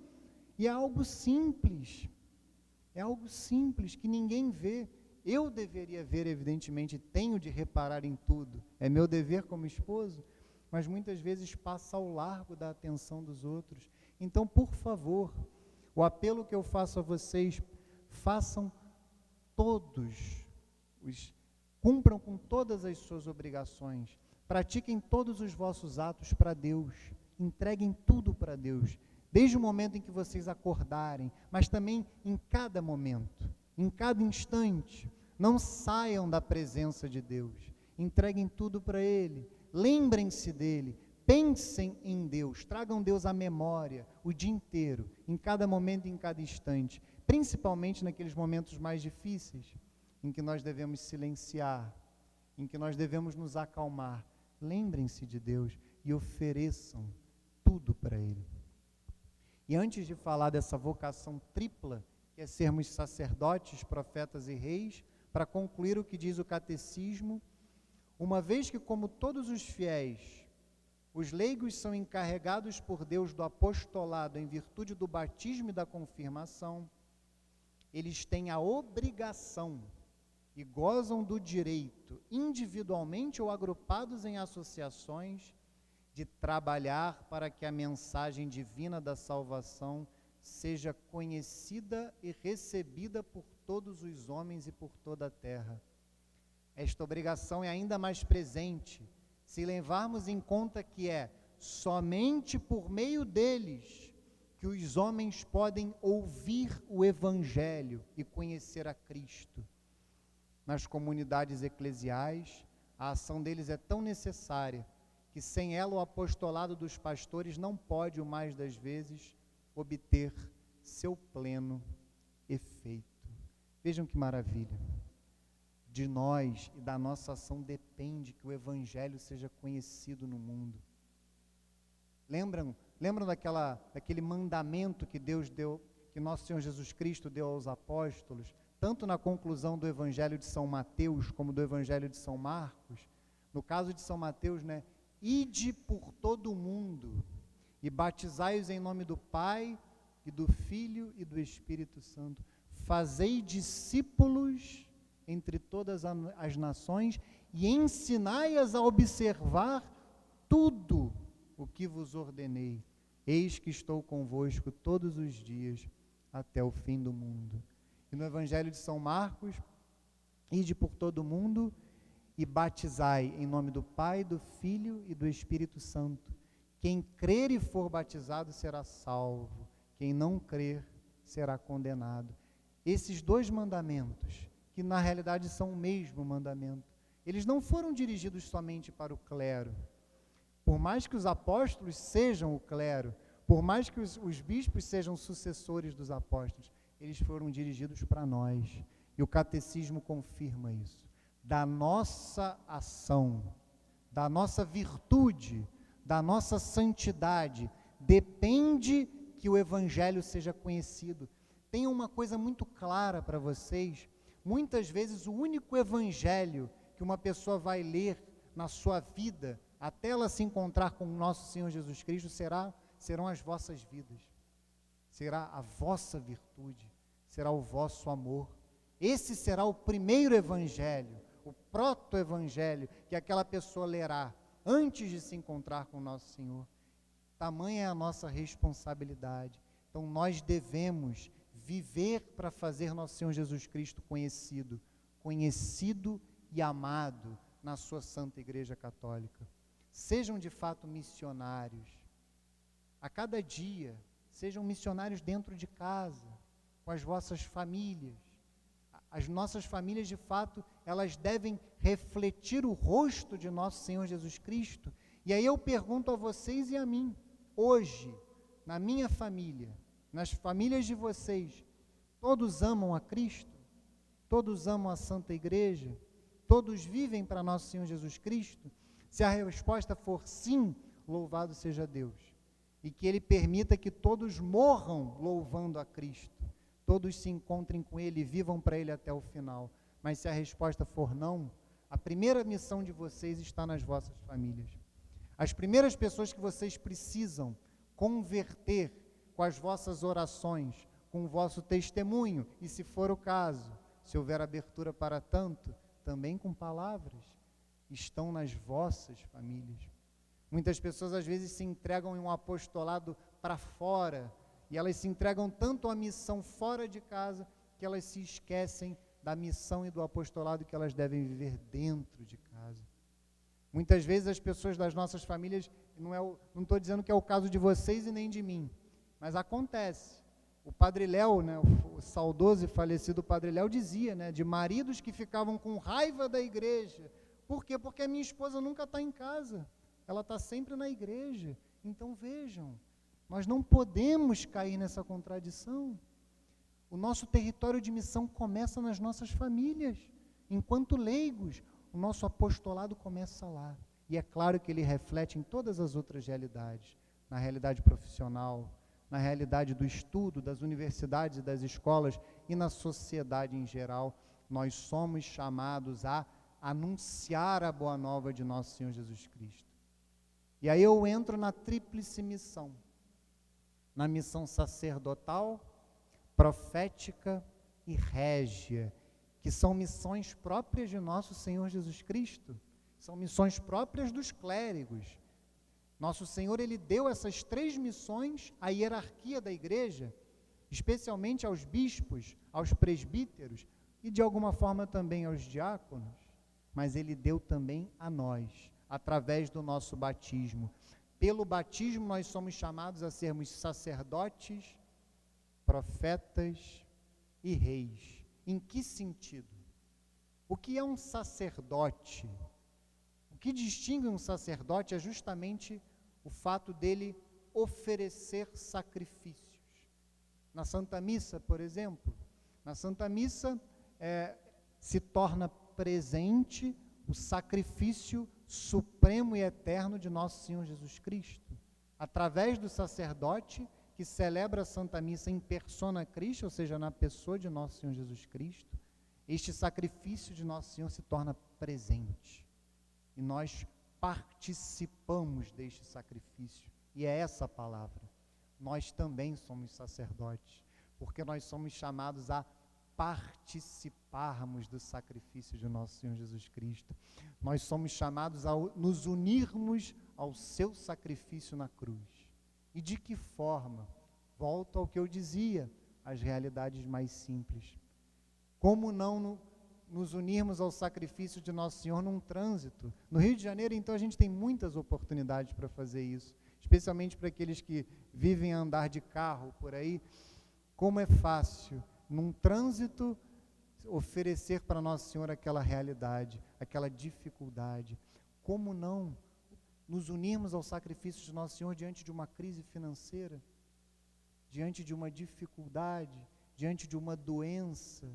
e é algo simples que ninguém vê. Eu deveria ver, evidentemente, tenho de reparar em tudo, é meu dever como esposo, mas muitas vezes passa ao largo da atenção dos outros. Então, por favor, o apelo que eu faço a vocês, façam todos, cumpram com todas as suas obrigações, pratiquem todos os vossos atos para Deus, entreguem tudo para Deus, desde o momento em que vocês acordarem, mas também em cada momento, em cada instante. Não saiam da presença de Deus, entreguem tudo para Ele, lembrem-se dEle, pensem em Deus, tragam Deus à memória o dia inteiro, em cada momento e em cada instante, principalmente naqueles momentos mais difíceis, em que nós devemos silenciar, em que nós devemos nos acalmar. Lembrem-se de Deus e ofereçam tudo para Ele. E antes de falar dessa vocação tripla, que é sermos sacerdotes, profetas e reis, para concluir o que diz o catecismo, uma vez que, como todos os fiéis, os leigos são encarregados por Deus do apostolado em virtude do batismo e da confirmação, eles têm a obrigação e gozam do direito, individualmente ou agrupados em associações, de trabalhar para que a mensagem divina da salvação seja conhecida e recebida por todos os homens e por toda a terra. Esta obrigação é ainda mais presente se levarmos em conta que é somente por meio deles que os homens podem ouvir o Evangelho e conhecer a Cristo. Nas comunidades eclesiais, a ação deles é tão necessária que sem ela o apostolado dos pastores não pode, o mais das vezes, obter seu pleno efeito. Vejam que maravilha. De nós e da nossa ação depende que o Evangelho seja conhecido no mundo. Lembram daquele mandamento que Deus deu, que nosso Senhor Jesus Cristo deu aos apóstolos, tanto na conclusão do Evangelho de São Mateus como do Evangelho de São Marcos? No caso de São Mateus, ide por todo o mundo e batizai-os em nome do Pai e do Filho e do Espírito Santo. Fazei discípulos entre todas as nações e ensinai-as a observar tudo o que vos ordenei. eis que estou convosco todos os dias até o fim do mundo. E no Evangelho de São Marcos, ide por todo o mundo e batizai em nome do Pai, do Filho e do Espírito Santo. Quem crer e for batizado será salvo, quem não crer será condenado. Esses dois mandamentos, que na realidade são o mesmo mandamento, eles não foram dirigidos somente para o clero. Por mais que os apóstolos sejam o clero, por mais que os bispos sejam sucessores dos apóstolos, eles foram dirigidos para nós. E o catecismo confirma isso. Da nossa ação, da nossa virtude, da nossa santidade, depende que o Evangelho seja conhecido. Tem uma coisa muito clara para vocês: muitas vezes o único Evangelho que uma pessoa vai ler na sua vida, até ela se encontrar com o nosso Senhor Jesus Cristo, serão as vossas vidas, será a vossa virtude, será o vosso amor. Esse será o primeiro Evangelho, o proto-Evangelho que aquela pessoa lerá antes de se encontrar com o nosso Senhor. Tamanha é a nossa responsabilidade. Então nós devemos viver para fazer nosso Senhor Jesus Cristo conhecido e amado na sua Santa Igreja Católica. Sejam de fato missionários. A cada dia, sejam missionários dentro de casa, com as vossas famílias. As nossas famílias, de fato, elas devem refletir o rosto de nosso Senhor Jesus Cristo. E aí eu pergunto a vocês e a mim, hoje, na minha família, nas famílias de vocês, todos amam a Cristo? Todos amam a Santa Igreja? Todos vivem para nosso Senhor Jesus Cristo? Se a resposta for sim, louvado seja Deus. E que Ele permita que todos morram louvando a Cristo. Todos se encontrem com Ele e vivam para Ele até o final. Mas se a resposta for não, a primeira missão de vocês está nas vossas famílias. As primeiras pessoas que vocês precisam converter com as vossas orações, com o vosso testemunho, e se for o caso, se houver abertura para tanto, também com palavras, estão nas vossas famílias. Muitas pessoas às vezes se entregam em um apostolado para fora, e elas se entregam tanto à missão fora de casa, que elas se esquecem da missão e do apostolado que elas devem viver dentro de casa. Muitas vezes as pessoas das nossas famílias, não estou dizendo que é o caso de vocês e nem de mim, mas acontece. O Padre Léo, né, o saudoso e falecido Padre Léo dizia, né, de maridos que ficavam com raiva da igreja. Por quê? Porque a minha esposa nunca está em casa, ela está sempre na igreja. Então vejam, nós não podemos cair nessa contradição. O nosso território de missão começa nas nossas famílias. Enquanto leigos, o nosso apostolado começa lá. E é claro que ele reflete em todas as outras realidades, na realidade profissional, na realidade do estudo, das universidades e das escolas e na sociedade em geral. Nós somos chamados a anunciar a boa nova de nosso Senhor Jesus Cristo. E aí eu entro na tríplice missão, na missão sacerdotal, profética e régia, que são missões próprias de nosso Senhor Jesus Cristo, são missões próprias dos clérigos. Nosso Senhor, Ele deu essas três missões à hierarquia da igreja, especialmente aos bispos, aos presbíteros e de alguma forma também aos diáconos, mas Ele deu também a nós, através do nosso batismo. Pelo batismo nós somos chamados a sermos sacerdotes, profetas e reis. Em que sentido? O que é um sacerdote? O que distingue um sacerdote é justamente o fato dele oferecer sacrifícios. Na Santa Missa, por exemplo, na Santa Missa se torna presente o sacrifício supremo e eterno de nosso Senhor Jesus Cristo, através do sacerdote que celebra a Santa Missa em persona Christi, ou seja, na pessoa de nosso Senhor Jesus Cristo. Este sacrifício de nosso Senhor se torna presente, e nós participamos deste sacrifício, e é essa a palavra. Nós também somos sacerdotes, porque nós somos chamados a participarmos do sacrifício de nosso Senhor Jesus Cristo. Nós somos chamados a nos unirmos ao seu sacrifício na cruz. E de que forma? Volto ao que eu dizia, as realidades mais simples. Como não nos unirmos ao sacrifício de Nosso Senhor num trânsito? No Rio de Janeiro, então, a gente tem muitas oportunidades para fazer isso, especialmente para aqueles que vivem a andar de carro por aí. Como é fácil, num trânsito, oferecer para Nosso Senhor aquela realidade, aquela dificuldade. Como não nos unirmos ao sacrifício de Nosso Senhor diante de uma crise financeira, diante de uma dificuldade, diante de uma doença,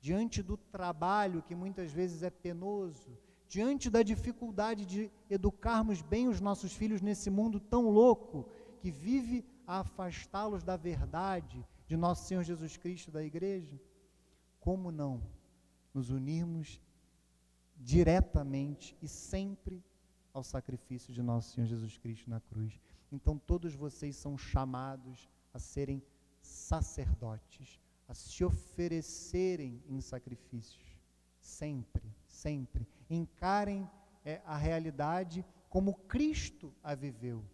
diante do trabalho que muitas vezes é penoso, diante da dificuldade de educarmos bem os nossos filhos nesse mundo tão louco, que vive a afastá-los da verdade de Nosso Senhor Jesus Cristo, da igreja. Como não nos unirmos diretamente e sempre ao sacrifício de Nosso Senhor Jesus Cristo na cruz? Então todos vocês são chamados a serem sacerdotes, a se oferecerem em sacrifícios, sempre, sempre. Encarem a realidade como Cristo a viveu.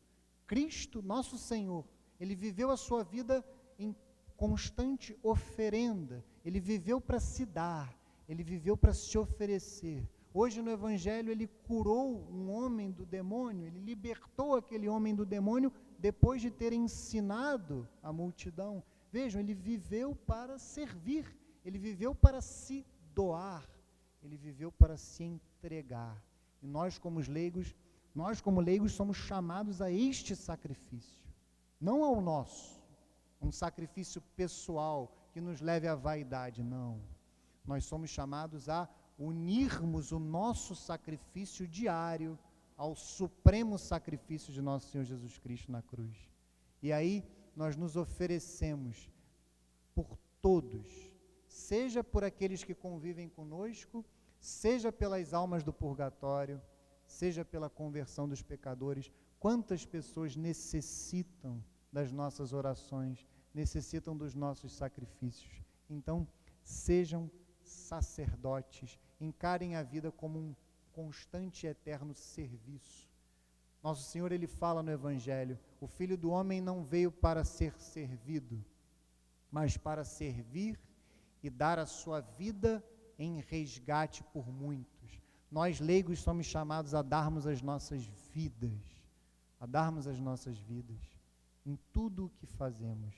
Cristo, nosso Senhor, Ele viveu a sua vida em constante oferenda, Ele viveu para se dar, Ele viveu para se oferecer. Hoje no Evangelho Ele curou um homem do demônio, Ele libertou aquele homem do demônio depois de ter ensinado a multidão. Vejam, Ele viveu para servir, Ele viveu para se doar, Ele viveu para se entregar. E nós como leigos somos chamados a este sacrifício, não ao nosso, um sacrifício pessoal que nos leve à vaidade, não. Nós somos chamados a unirmos o nosso sacrifício diário ao supremo sacrifício de Nosso Senhor Jesus Cristo na cruz. E aí nós nos oferecemos por todos, seja por aqueles que convivem conosco, seja pelas almas do purgatório, seja pela conversão dos pecadores. Quantas pessoas necessitam das nossas orações, necessitam dos nossos sacrifícios? Então, sejam sacerdotes, encarem a vida como um constante e eterno serviço. Nosso Senhor, Ele fala no Evangelho, o Filho do Homem não veio para ser servido, mas para servir e dar a sua vida em resgate por muitos. Nós, leigos, somos chamados a darmos as nossas vidas, em tudo o que fazemos.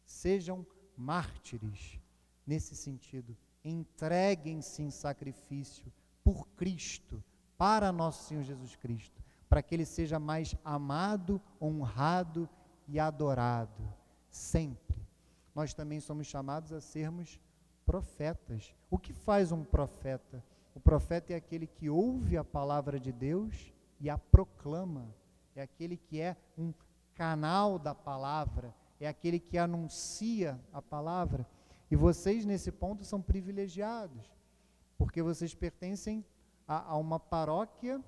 Sejam mártires, nesse sentido, entreguem-se em sacrifício por Cristo, para Nosso Senhor Jesus Cristo, para que Ele seja mais amado, honrado e adorado, sempre. Nós também somos chamados a sermos profetas. O que faz um profeta? O profeta é aquele que ouve a palavra de Deus e a proclama, é aquele que é um canal da palavra, é aquele que anuncia a palavra. E vocês, nesse ponto, são privilegiados, porque vocês pertencem a uma paróquia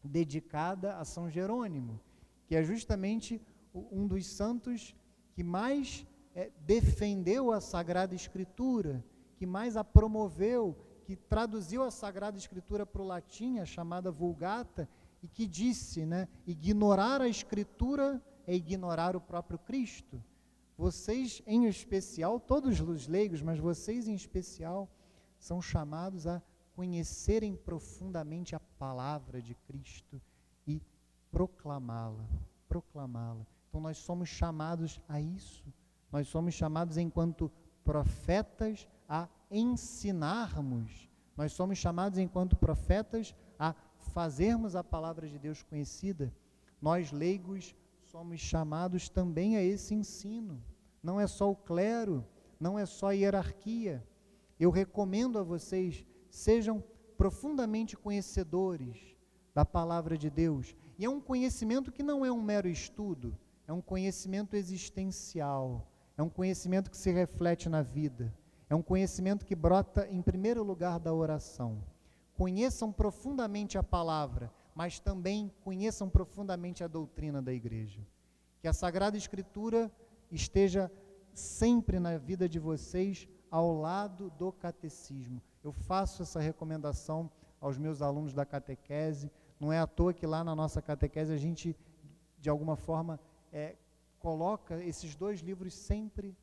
dedicada a São Jerônimo, que é justamente um dos santos que mais defendeu a Sagrada Escritura, que mais a promoveu, que traduziu a Sagrada Escritura para o latim, a chamada Vulgata, e que disse, ignorar a Escritura é ignorar o próprio Cristo. Vocês, em especial, todos os leigos, mas vocês em especial, são chamados a conhecerem profundamente a palavra de Cristo e proclamá-la. Então nós somos chamados a isso. Nós somos chamados enquanto profetas a ensinarmos. Nós somos chamados enquanto profetas a fazermos a palavra de Deus conhecida. Nós, leigos, somos chamados também a esse ensino. Não é só o clero, não é só a hierarquia. Eu recomendo a vocês, sejam profundamente conhecedores da palavra de Deus. E é um conhecimento que não é um mero estudo, é um conhecimento existencial, é um conhecimento que se reflete na vida, é um conhecimento que brota em primeiro lugar da oração. Conheçam profundamente a palavra, mas também conheçam profundamente a doutrina da igreja. Que a Sagrada Escritura esteja sempre na vida de vocês ao lado do catecismo. Eu faço essa recomendação aos meus alunos da catequese. Não é à toa que lá na nossa catequese a gente, de alguma forma, coloca esses dois livros sempre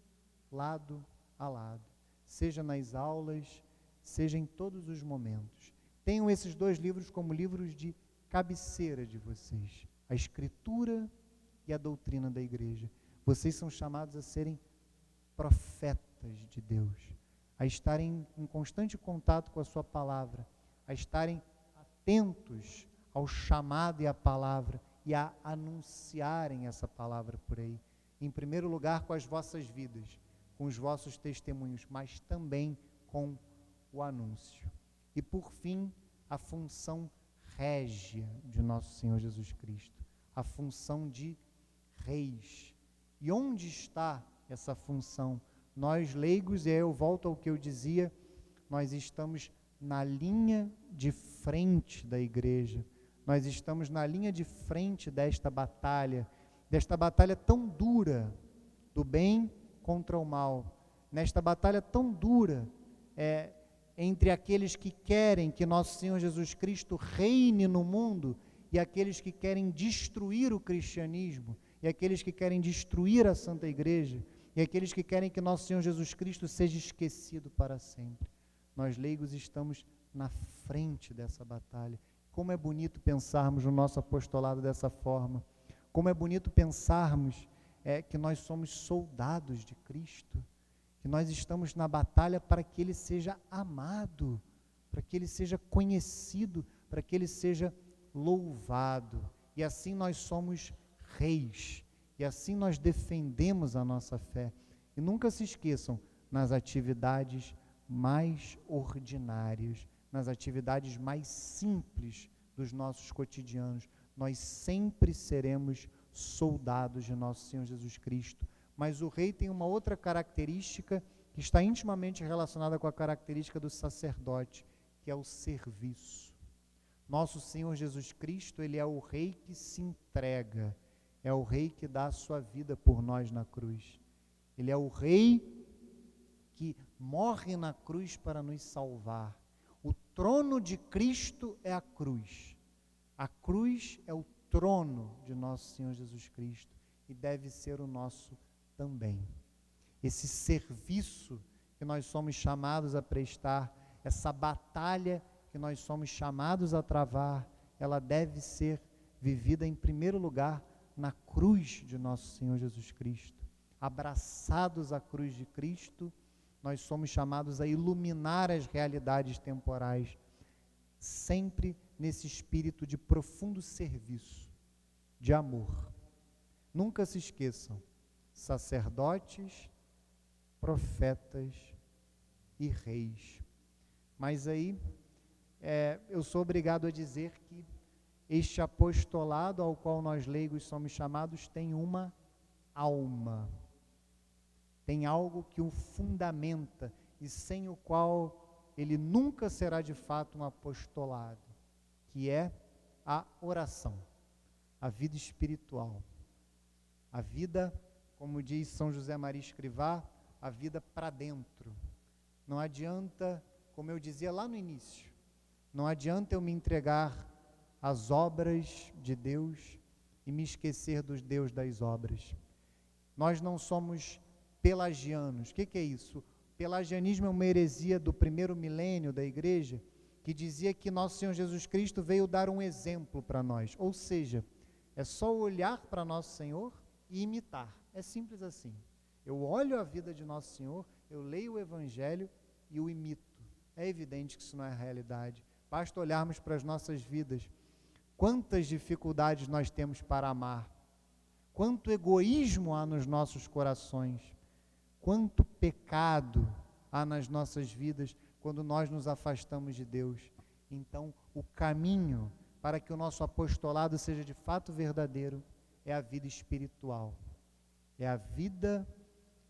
lado a lado, seja nas aulas, seja em todos os momentos. Tenham esses dois livros como livros de cabeceira de vocês, a Escritura e a doutrina da igreja. Vocês são chamados a serem profetas de Deus, a estarem em constante contato com a sua palavra, a estarem atentos ao chamado e à palavra e a anunciarem essa palavra por aí. Em primeiro lugar, com as vossas vidas, com os vossos testemunhos, mas também com o anúncio. E por fim, a função régia de nosso Senhor Jesus Cristo, a função de reis. E onde está essa função? Nós leigos, e aí eu volto ao que eu dizia, nós estamos na linha de frente da igreja, nós estamos na linha de frente desta batalha tão dura, do bem contra o mal, nesta batalha tão dura, entre aqueles que querem que nosso Senhor Jesus Cristo reine no mundo e aqueles que querem destruir o cristianismo, e aqueles que querem destruir a Santa Igreja, e aqueles que querem que nosso Senhor Jesus Cristo seja esquecido para sempre. Nós leigos estamos na frente dessa batalha. Como é bonito pensarmos no nosso apostolado dessa forma. Como é bonito pensarmos que nós somos soldados de Cristo, que nós estamos na batalha para que Ele seja amado, para que Ele seja conhecido, para que Ele seja louvado. E assim nós somos reis, e assim nós defendemos a nossa fé. E nunca se esqueçam, nas atividades mais ordinárias, nas atividades mais simples dos nossos cotidianos, nós sempre seremos soldados de nosso Senhor Jesus Cristo. Mas o rei tem uma outra característica que está intimamente relacionada com a característica do sacerdote, que é o serviço. Nosso Senhor Jesus Cristo, Ele é o rei que se entrega, é o rei que dá a sua vida por nós na cruz. Ele é o rei que morre na cruz para nos salvar. O trono de Cristo é a cruz. A cruz é o trono de nosso Senhor Jesus Cristo e deve ser o nosso também. Esse serviço que nós somos chamados a prestar, essa batalha que nós somos chamados a travar, ela deve ser vivida em primeiro lugar na cruz de nosso Senhor Jesus Cristo. Abraçados à cruz de Cristo, nós somos chamados a iluminar as realidades temporais, sempre nesse espírito de profundo serviço, de amor. Nunca se esqueçam, sacerdotes, profetas e reis. Mas aí, eu sou obrigado a dizer que este apostolado ao qual nós leigos somos chamados tem uma alma, tem algo que o fundamenta e sem o qual ele nunca será de fato um apostolado, que é a oração, a vida espiritual, a vida, como diz São José Maria Escrivá, a vida para dentro. Não adianta, como eu dizia lá no início, não adianta eu me entregar às obras de Deus e me esquecer dos Deus das obras. Nós não somos pelagianos. O que é isso? Pelagianismo é uma heresia do primeiro milênio da igreja, que dizia que nosso Senhor Jesus Cristo veio dar um exemplo para nós. Ou seja, é só olhar para nosso Senhor e imitar. É simples assim. Eu olho a vida de nosso Senhor, eu leio o Evangelho e o imito. É evidente que isso não é a realidade. Basta olharmos para as nossas vidas. Quantas dificuldades nós temos para amar. Quanto egoísmo há nos nossos corações. Quanto pecado há nas nossas vidas quando nós nos afastamos de Deus. Então, o caminho para que o nosso apostolado seja de fato verdadeiro é a vida espiritual. É a vida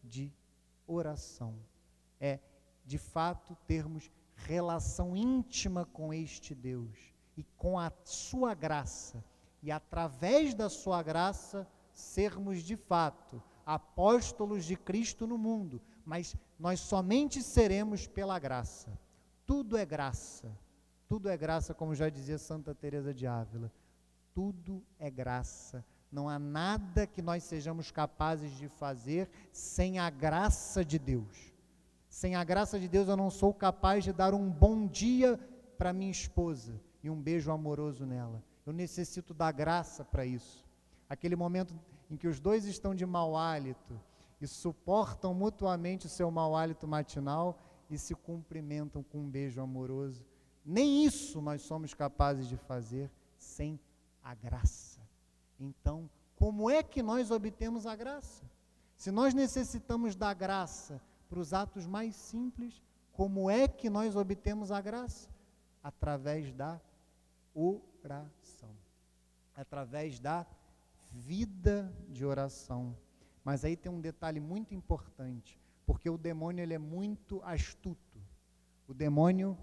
de oração. É, de fato, termos relação íntima com este Deus e com a sua graça. E através da sua graça, sermos de fato apóstolos de Cristo no mundo, mas nós somente seremos pela graça. Tudo é graça, como já dizia Santa Teresa de Ávila. Tudo é graça. Não há nada que nós sejamos capazes de fazer sem a graça de Deus. Sem a graça de Deus, eu não sou capaz de dar um bom dia para minha esposa e um beijo amoroso nela. Eu necessito da graça para isso. Aquele momento em que os dois estão de mau hálito e suportam mutuamente o seu mau hálito matinal e se cumprimentam com um beijo amoroso. Nem isso nós somos capazes de fazer sem a graça. Então, como é que nós obtemos a graça? Se nós necessitamos da graça para os atos mais simples, como é que nós obtemos a graça? Através da oração, através da vida de oração. Mas aí tem um detalhe muito importante, porque o demônio ele é muito astuto. O demônio,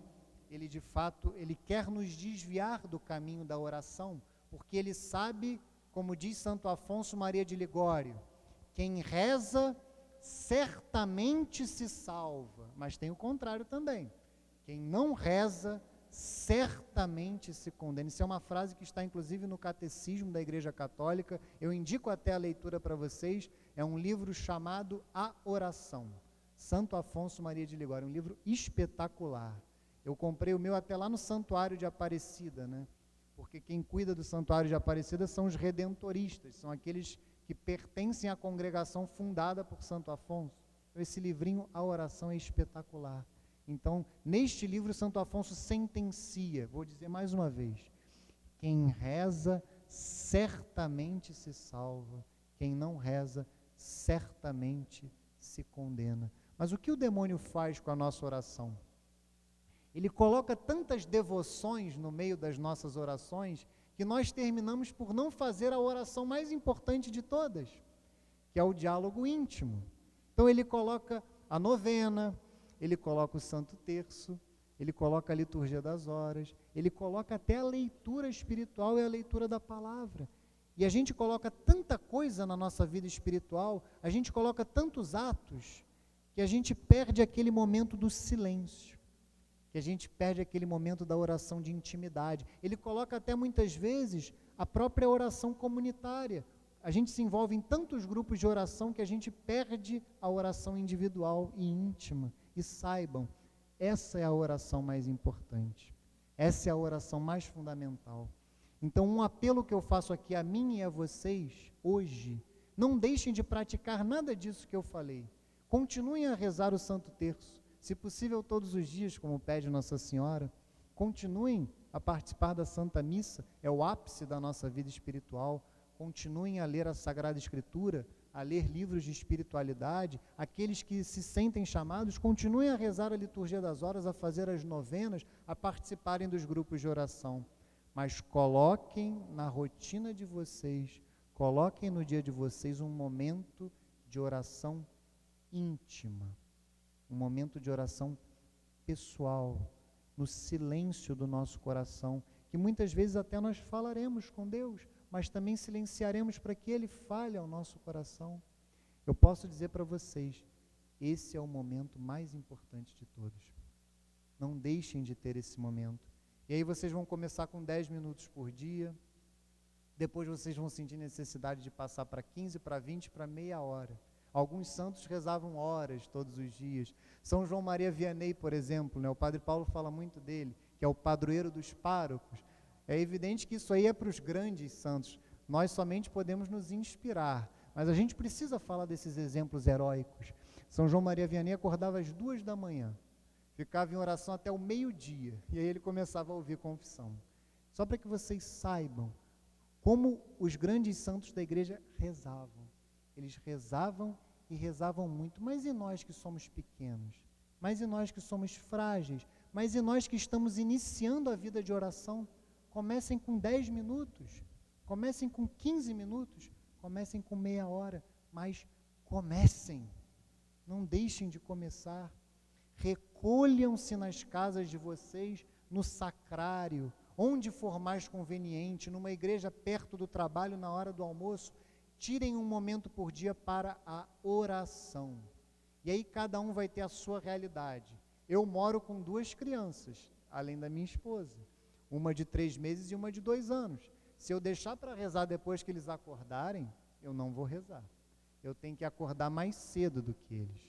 ele de fato, ele quer nos desviar do caminho da oração, porque ele sabe, como diz Santo Afonso Maria de Ligório, quem reza certamente se salva, mas tem o contrário também. Quem não reza certamente se condena. Isso é uma frase que está inclusive no Catecismo da Igreja Católica. Eu indico até a leitura para vocês. É um livro chamado A Oração, Santo Afonso Maria de Ligório, um livro espetacular. Eu comprei o meu até lá no Santuário de Aparecida, né? Porque quem cuida do Santuário de Aparecida são os redentoristas, são aqueles que pertencem à congregação fundada por Santo Afonso. Então, esse livrinho, A Oração, é espetacular. Então, neste livro, Santo Afonso sentencia, vou dizer mais uma vez, quem reza certamente se salva, quem não reza certamente se condena. Mas o que o demônio faz com a nossa oração? Ele coloca tantas devoções no meio das nossas orações que nós terminamos por não fazer a oração mais importante de todas, que é o diálogo íntimo. Então ele coloca a novena, ele coloca o Santo Terço, ele coloca a liturgia das horas, ele coloca até a leitura espiritual e a leitura da palavra. E a gente coloca tanta coisa na nossa vida espiritual, a gente coloca tantos atos, que a gente perde aquele momento do silêncio, que a gente perde aquele momento da oração de intimidade. Ele coloca até muitas vezes a própria oração comunitária. A gente se envolve em tantos grupos de oração que a gente perde a oração individual e íntima. E saibam, essa é a oração mais importante. Essa é a oração mais fundamental. Então, um apelo que eu faço aqui a mim e a vocês hoje, não deixem de praticar nada disso que eu falei. Continuem a rezar o Santo Terço, se possível todos os dias, como pede Nossa Senhora. Continuem a participar da Santa Missa, é o ápice da nossa vida espiritual. Continuem a ler a Sagrada Escritura, a ler livros de espiritualidade. Aqueles que se sentem chamados, continuem a rezar a liturgia das horas, a fazer as novenas, a participarem dos grupos de oração. Mas coloquem na rotina de vocês, coloquem no dia de vocês um momento de oração íntima, um momento de oração pessoal, no silêncio do nosso coração, que muitas vezes até nós falaremos com Deus, mas também silenciaremos para que Ele fale ao nosso coração. Eu posso dizer para vocês, esse é o momento mais importante de todos. Não deixem de ter esse momento. E aí vocês vão começar com 10 minutos por dia, depois vocês vão sentir necessidade de passar para 15, para 20, para meia hora. Alguns santos rezavam horas todos os dias. São João Maria Vianney, por exemplo, né, o Padre Paulo fala muito dele, que é o padroeiro dos párocos. É evidente que isso aí é para os grandes santos. Nós somente podemos nos inspirar, mas a gente precisa falar desses exemplos heróicos. São João Maria Vianney acordava às 2 da manhã, ficava em oração até o meio-dia, e aí ele começava a ouvir confissão. Só para que vocês saibam como os grandes santos da igreja rezavam. Eles rezavam e rezavam muito. Mas e nós que somos pequenos? Mas e nós que somos frágeis? Mas e nós que estamos iniciando a vida de oração? Comecem com 10 minutos, comecem com 15 minutos, comecem com meia hora, mas comecem. Não deixem de começar. Recolham-se nas casas de vocês, no sacrário, onde for mais conveniente, numa igreja perto do trabalho, na hora do almoço. Tirem um momento por dia para a oração. E aí cada um vai ter a sua realidade. Eu moro com 2 crianças, além da minha esposa. Uma de 3 meses e uma de 2 anos. Se eu deixar para rezar depois que eles acordarem, eu não vou rezar. Eu tenho que acordar mais cedo do que eles.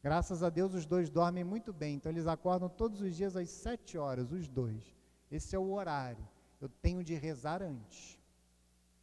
Graças a Deus os dois dormem muito bem, então eles acordam todos os dias às 7 horas, os dois. Esse é o horário. Eu tenho de rezar antes.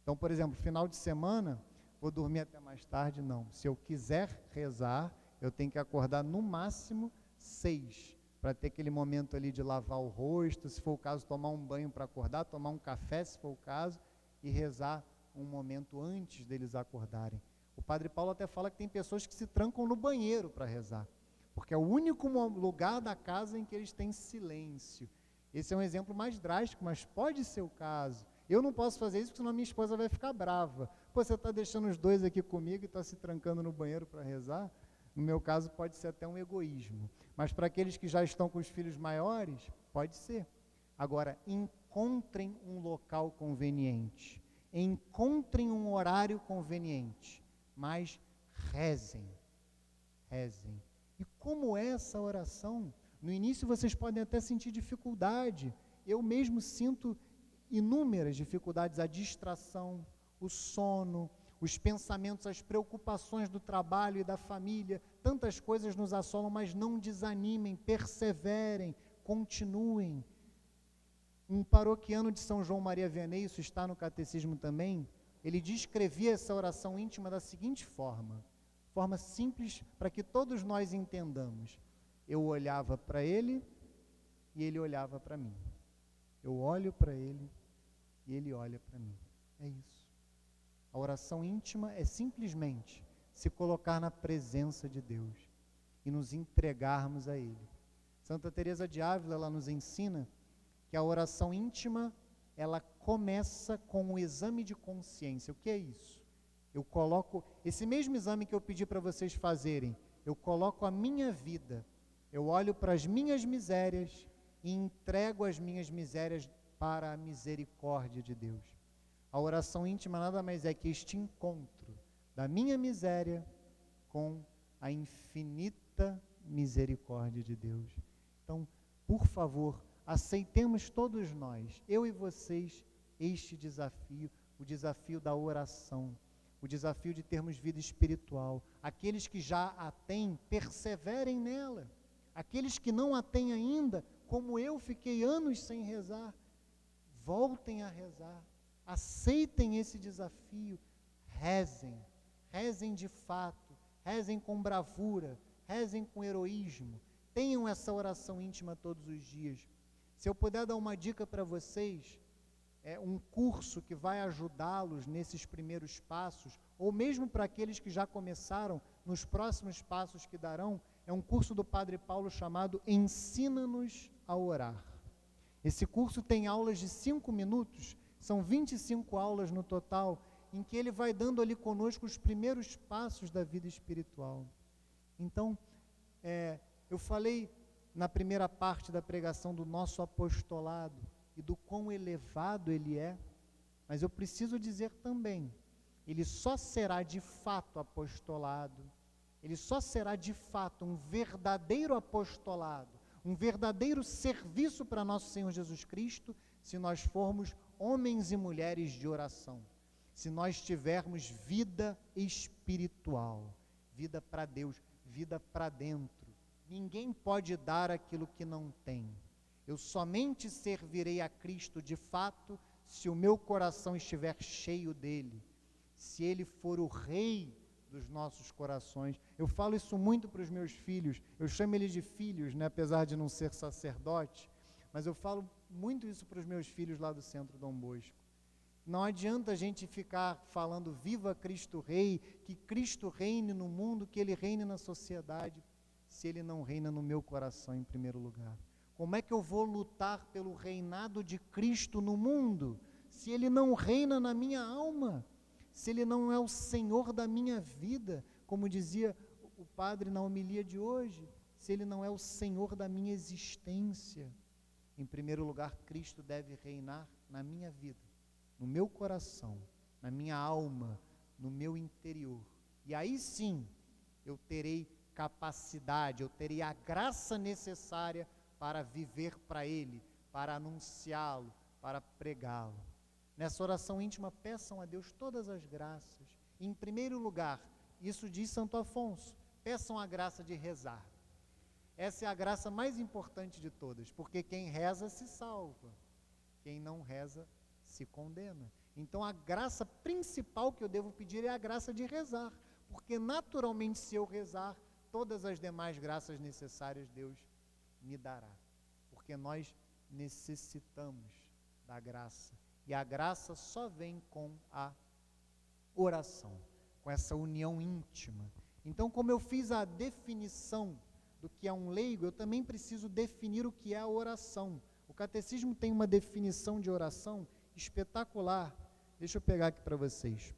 Então, por exemplo, final de semana, vou dormir até mais tarde? Não. Se eu quiser rezar, eu tenho que acordar no máximo 6, para ter aquele momento ali de lavar o rosto, se for o caso, tomar um banho para acordar, tomar um café, se for o caso, e rezar um momento antes deles acordarem. O Padre Paulo até fala que tem pessoas que se trancam no banheiro para rezar, porque é o único lugar da casa em que eles têm silêncio. Esse é um exemplo mais drástico, mas pode ser o caso. Eu não posso fazer isso, porque senão minha esposa vai ficar brava. Pô, você está deixando os dois aqui comigo e está se trancando no banheiro para rezar? No meu caso, pode ser até um egoísmo. Mas para aqueles que já estão com os filhos maiores, pode ser. Agora, encontrem um local conveniente. Encontrem um horário conveniente. Mas rezem. Rezem. E como é essa oração? No início vocês podem até sentir dificuldade. Eu mesmo sinto inúmeras dificuldades, a distração, o sono, os pensamentos, as preocupações do trabalho e da família, tantas coisas nos assolam, mas não desanimem, perseverem, continuem. Um paroquiano de São João Maria Vianney, isso está no catecismo também, ele descrevia essa oração íntima da seguinte forma simples para que todos nós entendamos. Eu olhava para ele e ele olhava para mim. Eu olho para ele e ele olha para mim. É isso. A oração íntima é simplesmente se colocar na presença de Deus e nos entregarmos a Ele. Santa Teresa de Ávila, ela nos ensina que a oração íntima, ela começa com o exame de consciência. O que é isso? Eu coloco, esse mesmo exame que eu pedi para vocês fazerem, eu coloco a minha vida, eu olho para as minhas misérias e entrego as minhas misérias para a misericórdia de Deus. A oração íntima nada mais é que este encontro da minha miséria com a infinita misericórdia de Deus. Então, por favor, aceitemos todos nós, eu e vocês, este desafio, o desafio da oração, o desafio de termos vida espiritual. Aqueles que já a têm, perseverem nela. Aqueles que não a têm ainda, como eu fiquei anos sem rezar, voltem a rezar. Aceitem esse desafio, rezem, rezem de fato, rezem com bravura, rezem com heroísmo, tenham essa oração íntima todos os dias. Se eu puder dar uma dica para vocês, é um curso que vai ajudá-los nesses primeiros passos, ou mesmo para aqueles que já começaram, nos próximos passos que darão, é um curso do Padre Paulo chamado Ensina-nos a Orar. Esse curso tem aulas de 5 minutos, são 25 aulas no total, em que ele vai dando ali conosco os primeiros passos da vida espiritual. Então, eu falei na primeira parte da pregação do nosso apostolado e do quão elevado ele é, mas eu preciso dizer também, ele só será de fato apostolado, ele só será de fato um verdadeiro apostolado, um verdadeiro serviço para nosso Senhor Jesus Cristo, se nós formos homens e mulheres de oração, se nós tivermos vida espiritual, vida para Deus, vida para dentro. Ninguém pode dar aquilo que não tem. Eu somente servirei a Cristo de fato se o meu coração estiver cheio dele, se ele for o rei dos nossos corações. Eu falo isso muito para os meus filhos, eu chamo eles de filhos, né, apesar de não ser sacerdote, mas eu falo muito isso para os meus filhos lá do Centro Dom Bosco. Não adianta a gente ficar falando viva Cristo Rei, que Cristo reine no mundo, que ele reine na sociedade, se ele não reina no meu coração em primeiro lugar. Como é que eu vou lutar pelo reinado de Cristo no mundo, se ele não reina na minha alma, se ele não é o Senhor da minha vida, como dizia o padre na homilia de hoje, se ele não é o Senhor da minha existência? Em primeiro lugar, Cristo deve reinar na minha vida, no meu coração, na minha alma, no meu interior. E aí sim, eu terei capacidade, eu terei a graça necessária para viver para Ele, para anunciá-lo, para pregá-lo. Nessa oração íntima, peçam a Deus todas as graças. Em primeiro lugar, isso diz Santo Afonso, peçam a graça de rezar. Essa é a graça mais importante de todas, porque quem reza se salva, quem não reza se condena. Então a graça principal que eu devo pedir é a graça de rezar, porque naturalmente se eu rezar, todas as demais graças necessárias Deus me dará, porque nós necessitamos da graça, e a graça só vem com a oração, com essa união íntima. Então, como eu fiz a definição do que é um leigo, eu também preciso definir o que é a oração. O catecismo tem uma definição de oração espetacular. Deixa eu pegar aqui para vocês.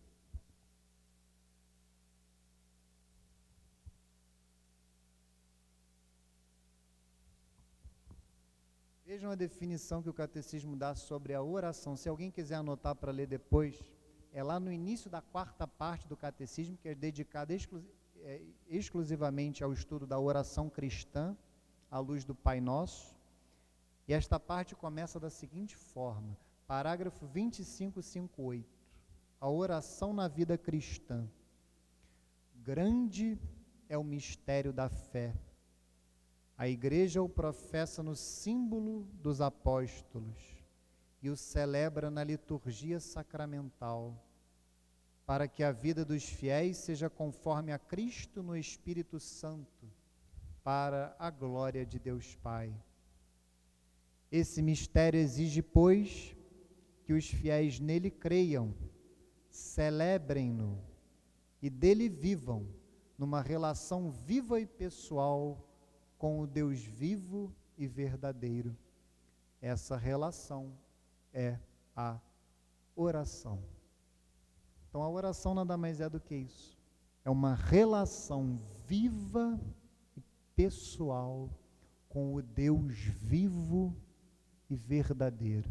Vejam a definição que o catecismo dá sobre a oração. Se alguém quiser anotar para ler depois, é lá no início da 4ª parte do catecismo, que é dedicada exclusivamente ao estudo da oração cristã, à luz do Pai Nosso. E esta parte começa da seguinte forma, parágrafo 2558, a oração na vida cristã. Grande é o mistério da fé. A Igreja o professa no símbolo dos apóstolos e o celebra na liturgia sacramental, para que a vida dos fiéis seja conforme a Cristo no Espírito Santo, para a glória de Deus Pai. Esse mistério exige, pois, que os fiéis nele creiam, celebrem-no e dele vivam, numa relação viva e pessoal com o Deus vivo e verdadeiro. Essa relação é a oração. Então a oração nada mais é do que isso. É uma relação viva e pessoal com o Deus vivo e verdadeiro.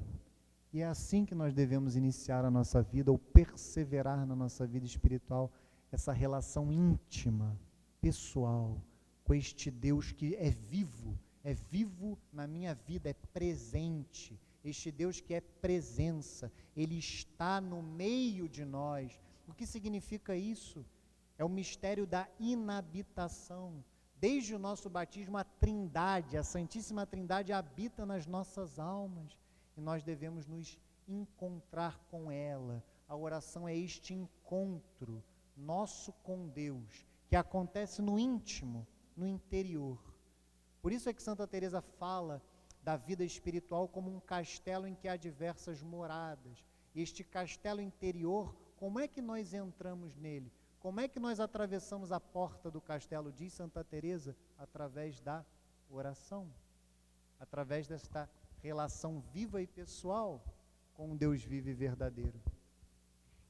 E é assim que nós devemos iniciar a nossa vida, ou perseverar na nossa vida espiritual, essa relação íntima, pessoal, com este Deus que é vivo na minha vida, é presente. Este Deus que é presença, Ele está no meio de nós. O que significa isso? É o mistério da inabitação. Desde o nosso batismo, a Trindade, a Santíssima Trindade habita nas nossas almas e nós devemos nos encontrar com ela. A oração é este encontro nosso com Deus, que acontece no íntimo, no interior. Por isso é que Santa Teresa fala da vida espiritual como um castelo em que há diversas moradas. Este castelo interior, como é que nós entramos nele? Como é que nós atravessamos a porta do castelo, diz Santa Teresa? Através da oração, através desta relação viva e pessoal com um Deus vivo e verdadeiro.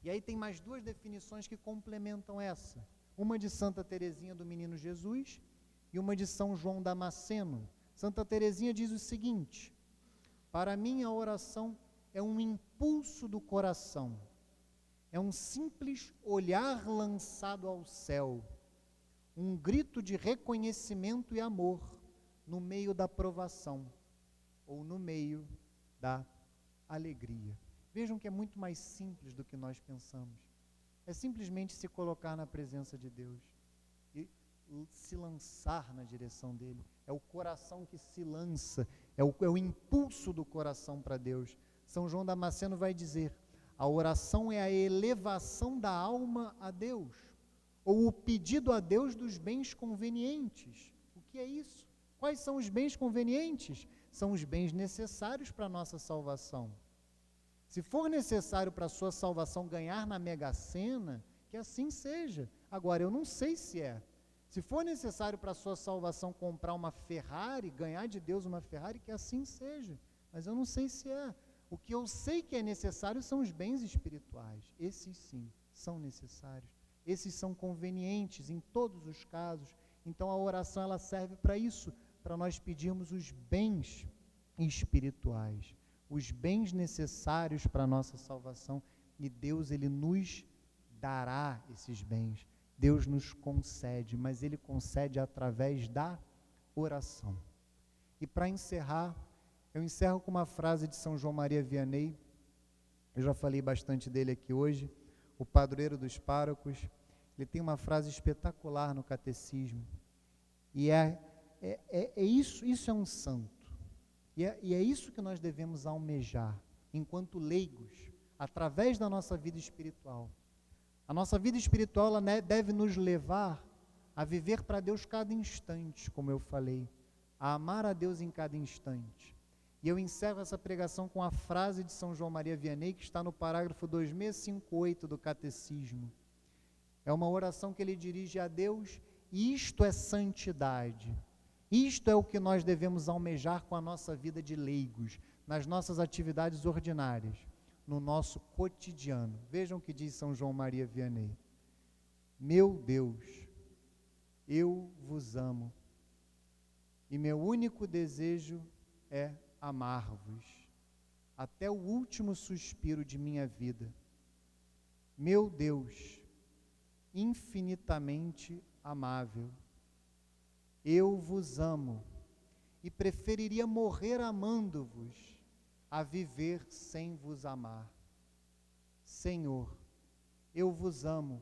E aí tem mais duas definições que complementam essa. Uma de Santa Teresinha do Menino Jesus e uma de São João Damasceno. Santa Teresinha diz o seguinte: para mim a oração é um impulso do coração, é um simples olhar lançado ao céu, um grito de reconhecimento e amor no meio da provação ou no meio da alegria. Vejam que é muito mais simples do que nós pensamos. É simplesmente se colocar na presença de Deus e se lançar na direção dele. É o coração que se lança, é o impulso do coração para Deus. São João Damasceno vai dizer: a oração é a elevação da alma a Deus, ou o pedido a Deus dos bens convenientes. O que é isso? Quais são os bens convenientes? São os bens necessários para a nossa salvação. Se for necessário para a sua salvação ganhar na Mega Sena, que assim seja. Agora, eu não sei se é. Se for necessário para a sua salvação comprar uma Ferrari, ganhar de Deus uma Ferrari, que assim seja. Mas eu não sei se é. O que eu sei que é necessário são os bens espirituais. Esses sim, são necessários. Esses são convenientes em todos os casos. Então a oração ela serve para isso, para nós pedirmos os bens espirituais, os bens necessários para a nossa salvação. E Deus, Ele nos dará esses bens. Deus nos concede, mas Ele concede através da oração. E para encerrar, eu encerro com uma frase de São João Maria Vianney, Eu já falei bastante dele aqui hoje, o padroeiro dos párocos. Ele tem uma frase espetacular no catecismo, e isso é um santo, e é isso que nós devemos almejar, enquanto leigos, através da nossa vida espiritual. A nossa vida espiritual ela deve nos levar a viver para Deus cada instante, como eu falei, a amar a Deus em cada instante. E eu encerro essa pregação com a frase de São João Maria Vianney, que está no parágrafo 2658 do Catecismo. É uma oração que ele dirige a Deus, e isto é santidade. Isto é o que nós devemos almejar com a nossa vida de leigos, nas nossas atividades ordinárias, no nosso cotidiano. Vejam o que diz São João Maria Vianney. Meu Deus, eu vos amo, e meu único desejo é amar-vos, até o último suspiro de minha vida. Meu Deus, infinitamente amável, eu vos amo, e preferiria morrer amando-vos, a viver sem vos amar. Senhor, eu vos amo,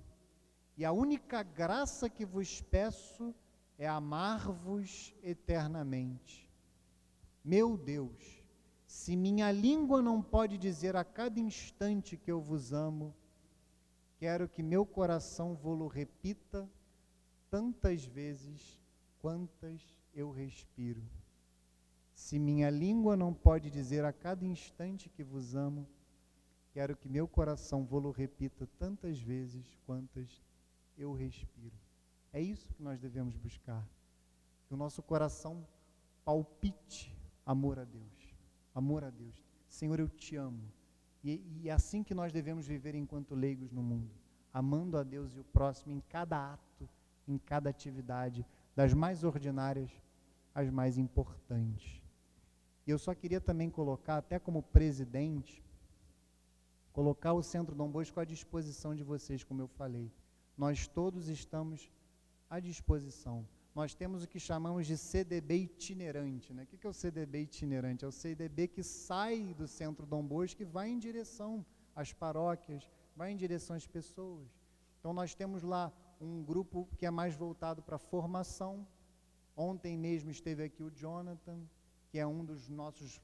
e a única graça que vos peço é amar-vos eternamente. Meu Deus, se minha língua não pode dizer a cada instante que eu vos amo, quero que meu coração vô-lo repita tantas vezes quantas eu respiro. Se minha língua não pode dizer a cada instante que vos amo, quero que meu coração vô-lo repita tantas vezes quantas eu respiro. É isso que nós devemos buscar, que o nosso coração palpite amor a Deus, amor a Deus. Senhor, eu te amo. E é assim que nós devemos viver enquanto leigos no mundo, amando a Deus e o próximo em cada ato, em cada atividade, das mais ordinárias às mais importantes. E eu só queria também colocar, até como presidente, colocar o Centro Dom Bosco à disposição de vocês, como eu falei. Nós todos estamos à disposição. Nós temos o que chamamos de CDB itinerante, né? O que é o CDB itinerante? É o CDB que sai do Centro Dom Bosco e vai em direção às paróquias, vai em direção às pessoas. Então nós temos lá um grupo que é mais voltado para a formação. Ontem mesmo esteve aqui o Jonathan, que é um dos nossos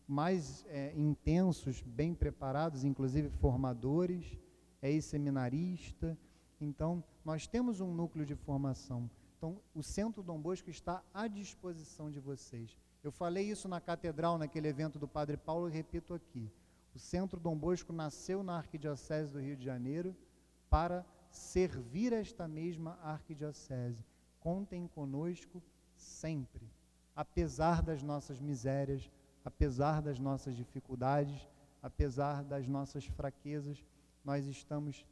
mais intensos, bem preparados, inclusive formadores, é ex-seminarista. Então, nós temos um núcleo de formação. Então, o Centro Dom Bosco está à disposição de vocês. Eu falei isso na catedral, naquele evento do Padre Paulo, e repito aqui. O Centro Dom Bosco nasceu na Arquidiocese do Rio de Janeiro para servir esta mesma arquidiocese. Contem conosco sempre, apesar das nossas misérias, apesar das nossas dificuldades, apesar das nossas fraquezas, nós estamos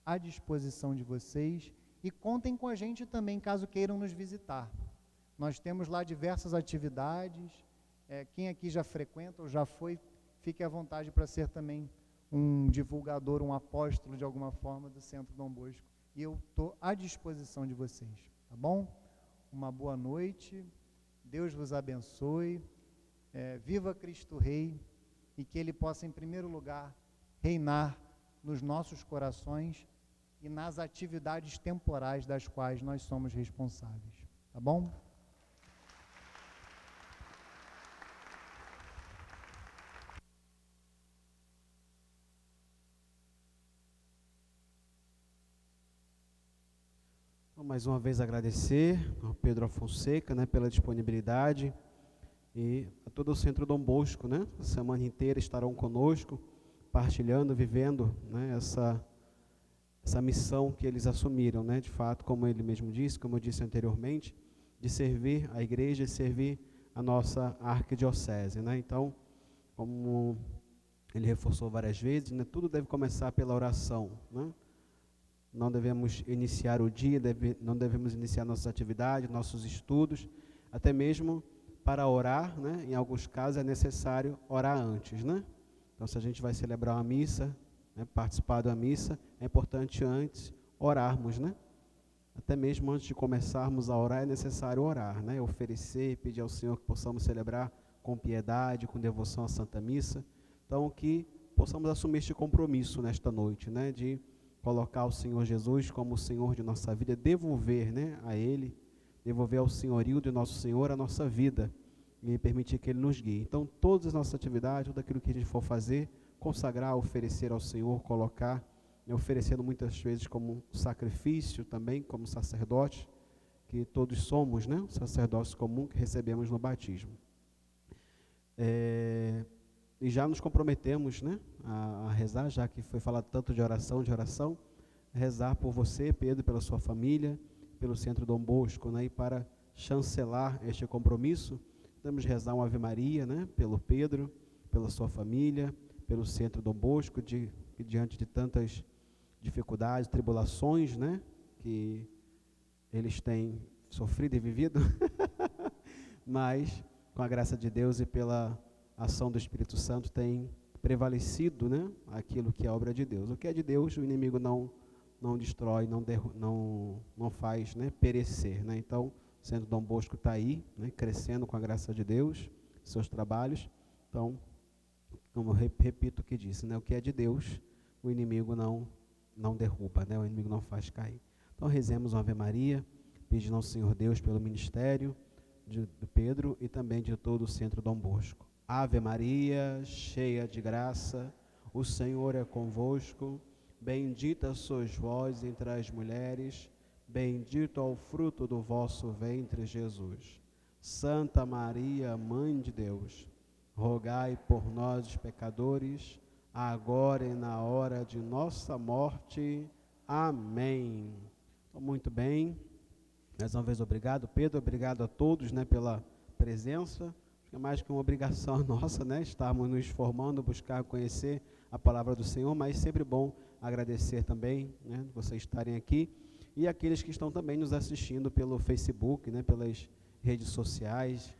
à disposição de vocês, e contem com a gente também, caso queiram nos visitar. Nós temos lá diversas atividades, quem aqui já frequenta ou já foi, fique à vontade para ser também um divulgador, um apóstolo de alguma forma do Centro Dom Bosco, e eu estou à disposição de vocês, tá bom? Uma boa noite, Deus vos abençoe, viva Cristo Rei, e que Ele possa, em primeiro lugar, reinar nos nossos corações e nas atividades temporais das quais nós somos responsáveis, tá bom? Mais uma vez agradecer ao Pedro Afonseca, né, pela disponibilidade, e a todo o Centro Dom Bosco, né, a semana inteira estarão conosco, partilhando, vivendo, né, essa missão que eles assumiram, né, de fato, como ele mesmo disse, como eu disse anteriormente, de servir a igreja, de servir a nossa arquidiocese, né. Então, como ele reforçou várias vezes, né, tudo deve começar pela oração, né. Não devemos iniciar o dia, não devemos iniciar nossas atividades, nossos estudos, até mesmo para orar, né? Em alguns casos é necessário orar antes, né? Então, se a gente vai celebrar uma missa, né, participar da missa, é importante antes orarmos, né? Até mesmo antes de começarmos a orar, é necessário orar, né? Oferecer, pedir ao Senhor que possamos celebrar com piedade, com devoção à Santa Missa. Então, que possamos assumir este compromisso nesta noite, né, de colocar o Senhor Jesus como o Senhor de nossa vida, devolver, né, a Ele, devolver ao senhorio de nosso Senhor a nossa vida e permitir que Ele nos guie. Então, todas as nossas atividades, tudo aquilo que a gente for fazer, consagrar, oferecer ao Senhor, colocar, né, oferecendo muitas vezes como sacrifício também, como sacerdote, que todos somos, né, o sacerdócio comum que recebemos no batismo. E já nos comprometemos, né, a rezar, já que foi falado tanto de oração, rezar por você, Pedro, pela sua família, pelo Centro Dom Bosco, né, e para chancelar este compromisso, vamos rezar uma Ave Maria, né, pelo Pedro, pela sua família, pelo Centro Dom Bosco, que diante de tantas dificuldades, tribulações, né, que eles têm sofrido e vivido, mas com a graça de Deus e pela ação do Espírito Santo tem prevalecido, né, aquilo que é obra de Deus. O que é de Deus, o inimigo não destrói, não faz, né, perecer, né? Então, o Centro Dom Bosco está aí, né, crescendo com a graça de Deus, seus trabalhos. Então, como eu repito o que disse, né, o que é de Deus, o inimigo não derruba, né, o inimigo não faz cair. Então, rezemos uma Ave Maria, pedindo ao Senhor Deus pelo ministério de Pedro e também de todo o Centro Dom Bosco. Ave Maria, cheia de graça, o Senhor é convosco, bendita sois vós entre as mulheres, bendito é o fruto do vosso ventre, Jesus. Santa Maria, Mãe de Deus, rogai por nós, os pecadores, agora e na hora de nossa morte. Amém. Então, muito bem. Mais uma vez, obrigado, Pedro. Obrigado a todos, né, pela presença. É mais que uma obrigação nossa, né, estarmos nos formando, buscar conhecer a palavra do Senhor, mas sempre bom agradecer também, né, vocês estarem aqui, e aqueles que estão também nos assistindo pelo Facebook, né, pelas redes sociais,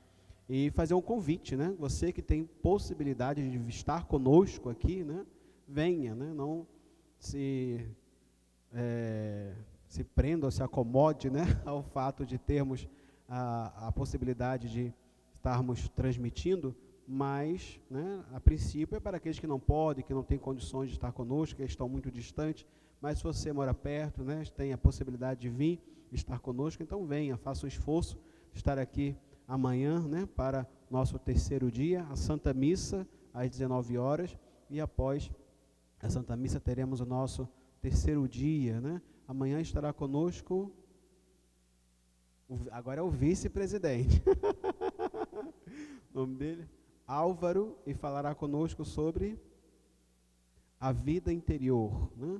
e fazer um convite, né, você que tem possibilidade de estar conosco aqui, né, venha, né, não se prenda ou se acomode, né, ao fato de termos a possibilidade de estarmos transmitindo, mas, né, a princípio é para aqueles que não podem, que não têm condições de estar conosco, que estão muito distantes, mas se você mora perto, né, tem a possibilidade de vir estar conosco, então venha, faça o esforço de estar aqui amanhã, né, para nosso terceiro dia, a Santa Missa, às 19 horas, e após a Santa Missa teremos o nosso terceiro dia, né, amanhã estará conosco, agora é o vice-presidente, o nome dele, Álvaro, e falará conosco sobre a vida interior, né?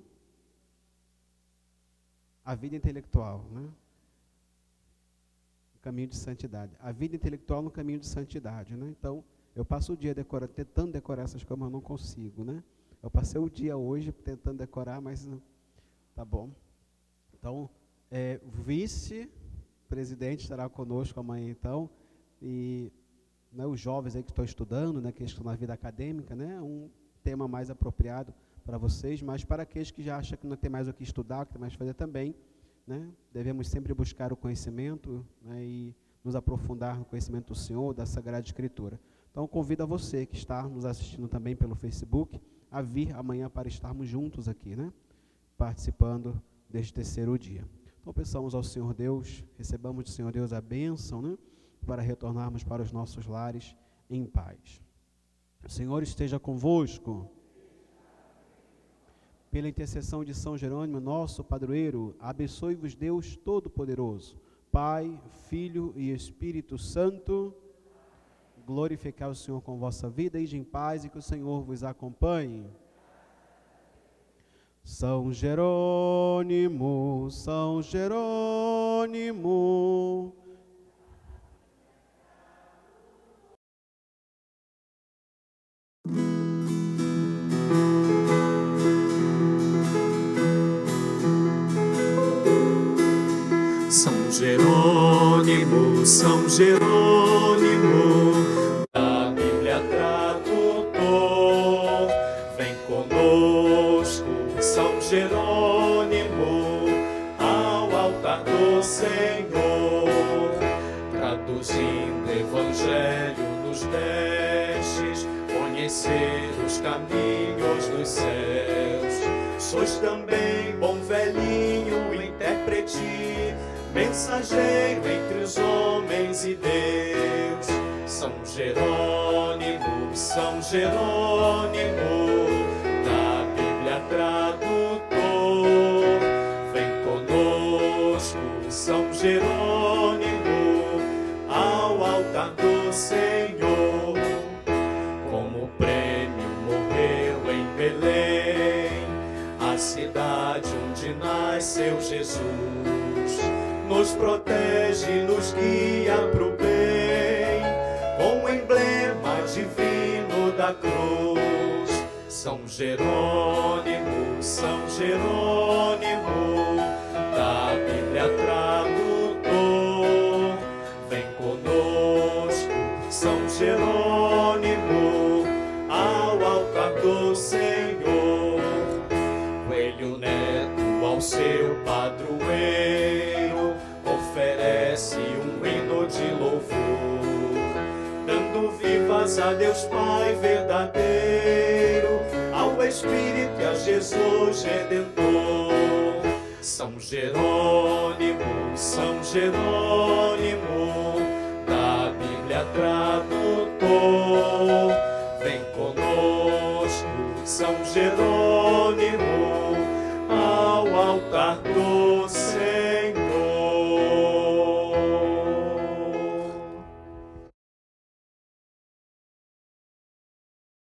A vida intelectual, né? O caminho de santidade. A vida intelectual no caminho de santidade, né? Então, eu passo o dia tentando decorar essas coisas, mas não consigo, né? Eu passei o dia hoje tentando decorar, mas tá bom. Então, vice-presidente estará conosco amanhã, então, e, né, os jovens aí que estão estudando, né, que estão na vida acadêmica, né, um tema mais apropriado para vocês, mas para aqueles que já acham que não tem mais o que estudar, o que tem mais o que fazer também, né, devemos sempre buscar o conhecimento, né, e nos aprofundar no conhecimento do Senhor, da Sagrada Escritura. Então, convido a você que está nos assistindo também pelo Facebook a vir amanhã para estarmos juntos aqui, né, participando deste terceiro dia. Então, peçamos ao Senhor Deus, recebamos do Senhor Deus a bênção, né, para retornarmos para os nossos lares em paz. O Senhor esteja convosco. Pela intercessão de São Jerônimo, nosso padroeiro, abençoe-vos Deus Todo-Poderoso, Pai, Filho e Espírito Santo. Glorificar o Senhor com vossa vida, ide em paz e que o Senhor vos acompanhe. São Jerônimo, São Jerônimo. São Jerônimo, São Jerônimo, da Bíblia tradutor, vem conosco, São Jerônimo, ao altar do Senhor, traduzindo Evangelho nos destes, conhecer os caminhos dos céus. Sois também bom velhinho, intérprete, mensageiro entre os homens e Deus. São Jerônimo, São Jerônimo, da Bíblia tradutor. Vem conosco, São Jerônimo, ao altar do Senhor. Como prêmio morreu em Belém, a cidade onde nasceu Jesus. Nos protege, nos guia pro bem, com o emblema divino da cruz. São Jerônimo, São Jerônimo, da Bíblia tradutor. Vem conosco, São Jerônimo, ao altar do Senhor. Coelho Neto ao seu padroeiro oferece um hino de louvor, dando vivas a Deus Pai verdadeiro, ao Espírito e a Jesus Redentor. São Jerônimo, São Jerônimo, da Bíblia tradutor. Vem conosco, São Jerônimo, ao altar do